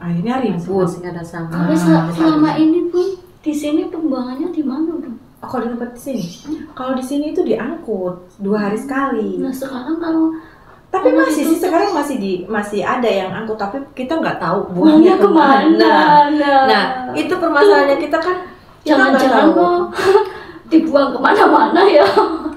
akhirnya ribut. Masih ada sampah. Tapi selama ini pun di sini pembuangannya di mana Bun? Kalau di tempat di sini, kalau di sini itu diangkut 2 hari sekali. Nah sekarang kalau Tapi masih sih sekarang masih ada yang angkut, tapi kita nggak tahu buangnya kemana. Nah itu permasalahannya, kita kan jangan-jangan kok dibuang kemana-mana ya.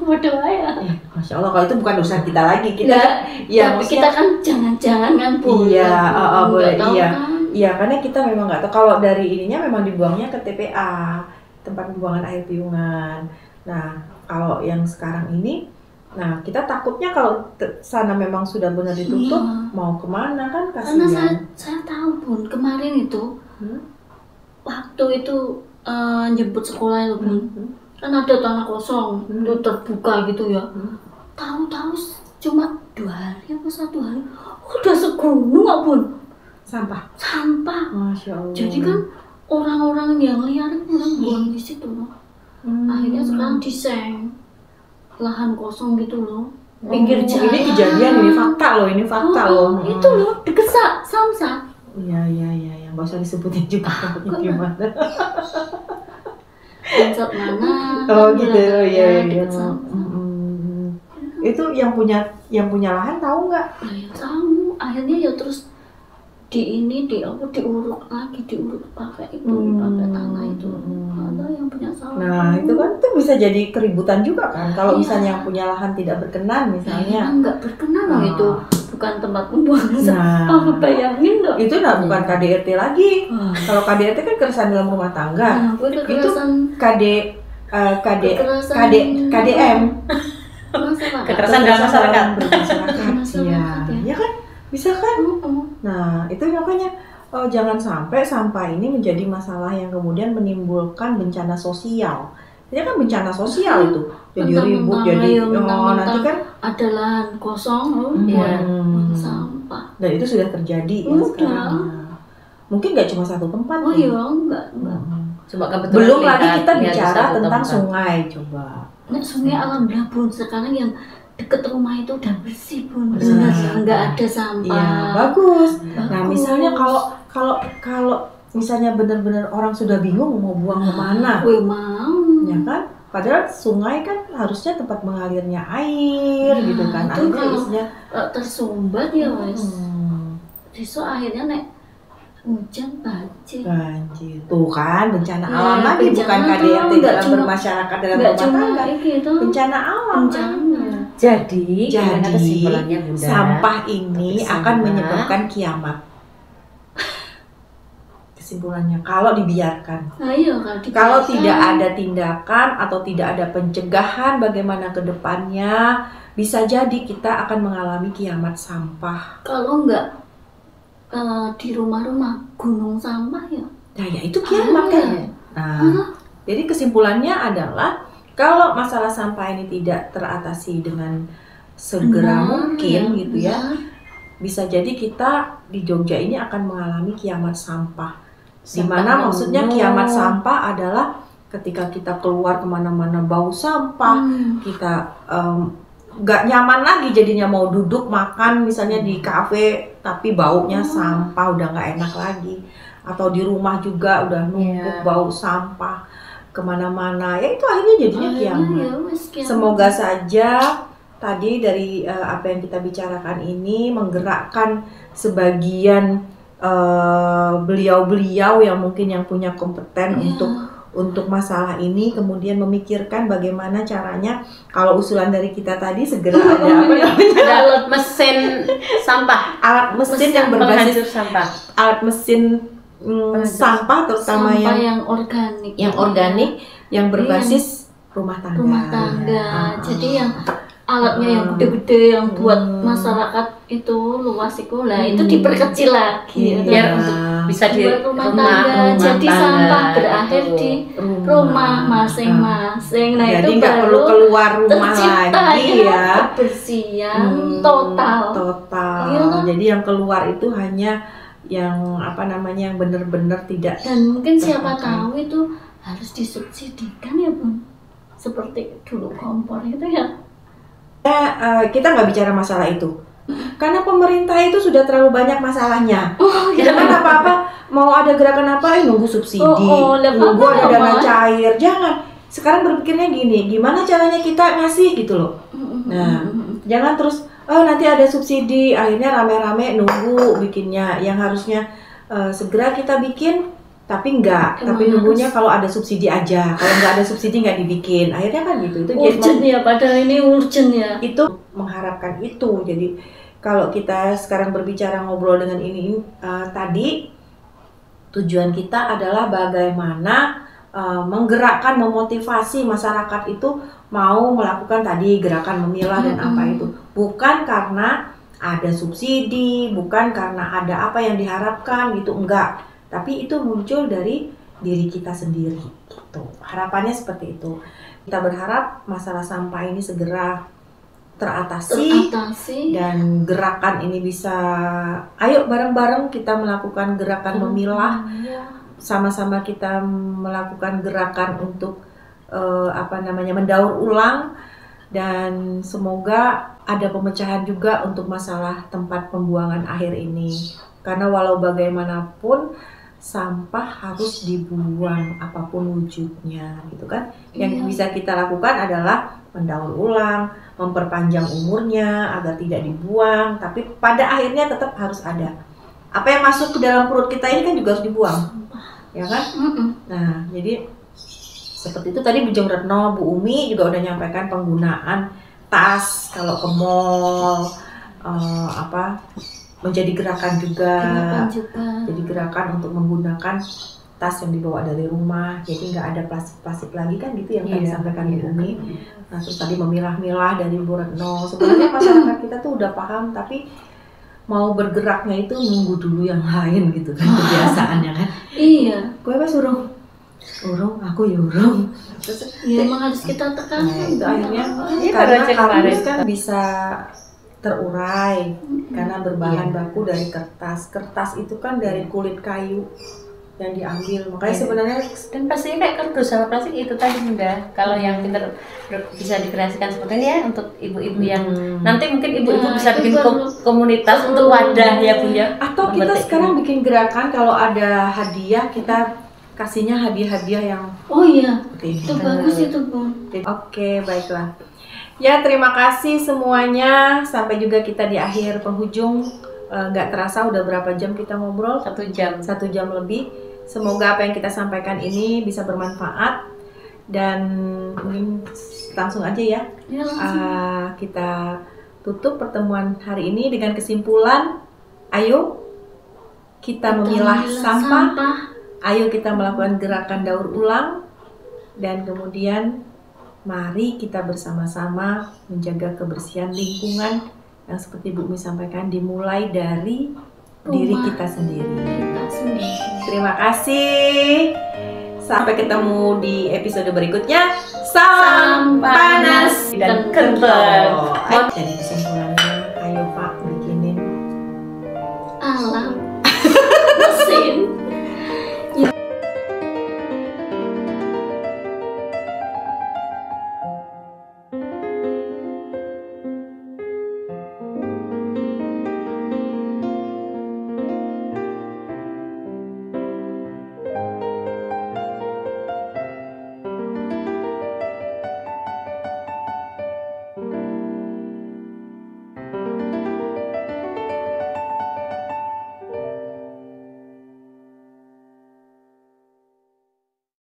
Waduh ya. Masya Allah, kalau itu bukan urusan kita lagi, kita ya tapi kita kan jangan-jangan kan Bu. Iya, boleh tahu iya. kan. Iya, karena kita memang nggak tahu kalau dari ininya memang dibuangnya ke TPA, tempat pembuangan air piungan. Nah, kalau yang sekarang ini, nah kita takutnya kalau sana memang sudah benar ditutup, mau kemana kan Karena kasihan. saya tahu Bun, kemarin itu waktu itu jemput sekolah itu Bun. Kan ada tanah kosong, itu terbuka gitu ya. Tahu-tahu cuma 2 hari apa 1 hari, udah segunung nggak Bun? Sampah. Sampah. Masya Allah. Jadi kan orang-orang yang liar itu orang buang di situ loh. Akhirnya sekarang diseng lahan kosong gitu loh, pinggir jalan. Ini kejadian, ini fakta loh, ini fakta loh. Itu loh deket Samsat. Iya, nggak usah disebutin juga gimana. Samsat mana? Oh gitu, iya. Deket Samsat. Itu yang punya lahan tahu nggak? Ya tahu. Akhirnya ya terus diuruk pakai tanah itu. Ada yang punya sawah. Nah itu kan tuh bisa jadi keributan juga kan kalau misalnya yang punya lahan tidak berkenan misalnya. Nggak berkenan loh itu, bukan tempat pembuangan sampah. Bayangin dong. Itu bukan KDRT lagi. Kalau KDRT kan kekerasan dalam rumah tangga. Itu KDM. Kekerasan dalam masyarakat. Iya kan, bisa kan? Nah itu makanya jangan sampai sampah ini menjadi masalah yang kemudian menimbulkan bencana sosial. Ini kan bencana sosial itu, jadi ribut, jadi nanti kan ada lahan kosong sampah. Dan itu sudah terjadi ya sekarang. Mungkin nggak cuma satu tempat. Oh iya, enggak. Coba belum lagi kita bicara tentang sungai, coba. Nah, sungai alhamdulillah Bun, sekarang yang deket rumah itu udah bersih Bun, benar, nggak ada sampah. Iya, bagus. Nah misalnya kalau misalnya benar-benar orang sudah bingung mau buang kemana, ya kan? Padahal sungai kan harusnya tempat mengalirnya air, gitu kan? Itu akhirnya kalau tersumbat ya wes, akhirnya hujan banjir. Tuh kan bencana alam lagi, bukan KDRT dalam bermasyarakat dalam rumah tangga. Gitu. Bencana alam. Jadi kesimpulannya Bunda, sampah ini akan menyebabkan kiamat. Kesimpulannya kalau dibiarkan. Nah, iya, kalau tidak ada tindakan atau tidak ada pencegahan bagaimana ke depannya, bisa jadi kita akan mengalami kiamat sampah. Kalau enggak di rumah-rumah gunung sampah ya. Nah ya itu kiamat kan. Nah, jadi kesimpulannya adalah kalau masalah sampah ini tidak teratasi dengan segera mungkin gitu ya, bisa jadi kita di Jogja ini akan mengalami kiamat sampah. Dimana maksudnya kiamat sampah adalah ketika kita keluar kemana-mana bau sampah, kita nggak nyaman lagi jadinya mau duduk makan misalnya di kafe tapi baunya sampah udah nggak enak lagi, atau di rumah juga udah numpuk bau sampah kemana-mana, ya itu akhirnya jadinya kiamat. Semoga saja tadi dari apa yang kita bicarakan ini menggerakkan sebagian beliau-beliau yang mungkin yang punya kompeten untuk masalah ini, kemudian memikirkan bagaimana caranya kalau usulan dari kita tadi segera ada apa namanya alat mesin sampah, alat mesin yang berbasis sampah, alat mesin sampah terutama sampah yang organik yang berbasis rumah tangga. Jadi yang alatnya yang gede-gede yang buat masyarakat itu luas itu lah, itu diperkecil lagi biar untuk bisa di rumah tangga. Jadi sampah berakhir di rumah masing-masing. Nah jadi itu nggak perlu keluar rumah lagi ya. Kebersihan total. Jadi yang keluar itu hanya yang apa namanya yang benar-benar tidak. Dan mungkin siapa tahu itu harus disubsidikan ya Bun, seperti dulu kompor itu ya. Kita nggak bicara masalah itu karena pemerintah itu sudah terlalu banyak masalahnya. Jangan apa-apa mau ada gerakan apa nunggu subsidi, nunggu ada dana cair. Jangan, sekarang berpikirnya gini, gimana caranya kita ngasih gitu loh. Nah jangan terus nanti ada subsidi akhirnya rame-rame nunggu bikinnya yang harusnya segera kita bikin tapi enggak, tapi nunggunya kalau ada subsidi aja, kalau nggak ada subsidi nggak dibikin, akhirnya kan gitu. Itu urgent ya, padahal ini urgent ya. Itu mengharapkan itu. Jadi kalau kita sekarang berbicara ngobrol dengan ini tadi, tujuan kita adalah bagaimana menggerakkan, memotivasi masyarakat itu mau melakukan tadi gerakan memilah dan apa itu, bukan karena ada subsidi, bukan karena ada apa yang diharapkan gitu, enggak. Tapi itu muncul dari diri kita sendiri gitu. Harapannya seperti itu. Kita berharap masalah sampah ini segera teratasi dan gerakan ini bisa, ayo bareng-bareng kita melakukan gerakan memilah. Sama-sama kita melakukan gerakan untuk mendaur ulang, dan semoga ada pemecahan juga untuk masalah tempat pembuangan akhir ini. Karena walau bagaimanapun sampah harus dibuang apapun wujudnya, gitu kan. Yang bisa kita lakukan adalah mendaur ulang, memperpanjang umurnya agar tidak dibuang, tapi pada akhirnya tetap harus ada. Apa yang masuk ke dalam perut kita ini kan juga harus dibuang, ya kan? Nah, jadi seperti itu tadi Bu Jeng Retno, Bu Umi juga udah nyampaikan penggunaan tas kalau ke mall, menjadi gerakan juga. Jadi gerakan untuk menggunakan tas yang dibawa dari rumah, jadi nggak ada plastik lagi kan, gitu yang tadi disampaikan Bu Umi. Nah, terus tadi memilah-milah dari Bu Retno. Sebenarnya masyarakat kita tuh udah paham, tapi mau bergeraknya itu nunggu dulu yang lain gitu kan, kebiasaannya kan. Iya. Gue pas urung, aku ya urung. Terus Emang harus kita tekan. itu akhirnya karena kardus kan bisa terurai karena berbahan baku dari kertas. Kertas itu kan dari kulit kayu yang diambil, makanya sebenarnya Dan pastinya kayak kardus sama plastik itu tadi Bunda. Kalau yang pintar bisa dikreasikan seperti ini ya untuk ibu-ibu yang nanti mungkin ibu-ibu bisa bikin komunitas untuk wadah ya Bunda. Atau kita sekarang bikin gerakan kalau ada hadiah kita kasihnya hadiah-hadiah yang itu bagus itu Bun. Oke, baiklah. Ya, terima kasih semuanya. Sampai juga kita di akhir penghujung. Nggak terasa udah berapa jam kita ngobrol? 1 jam. 1 jam lebih. Semoga apa yang kita sampaikan ini bisa bermanfaat, dan mungkin langsung aja ya. Kita tutup pertemuan hari ini dengan kesimpulan. Ayo kita memilah sampah. Ayo kita melakukan gerakan daur ulang, dan kemudian mari kita bersama-sama menjaga kebersihan lingkungan yang seperti Bu Umi sampaikan, dimulai dari diri kita sendiri. Terima kasih. Sampai ketemu di episode berikutnya. Salam panas dan kental. Jadi kesimpulannya, ayo Pak,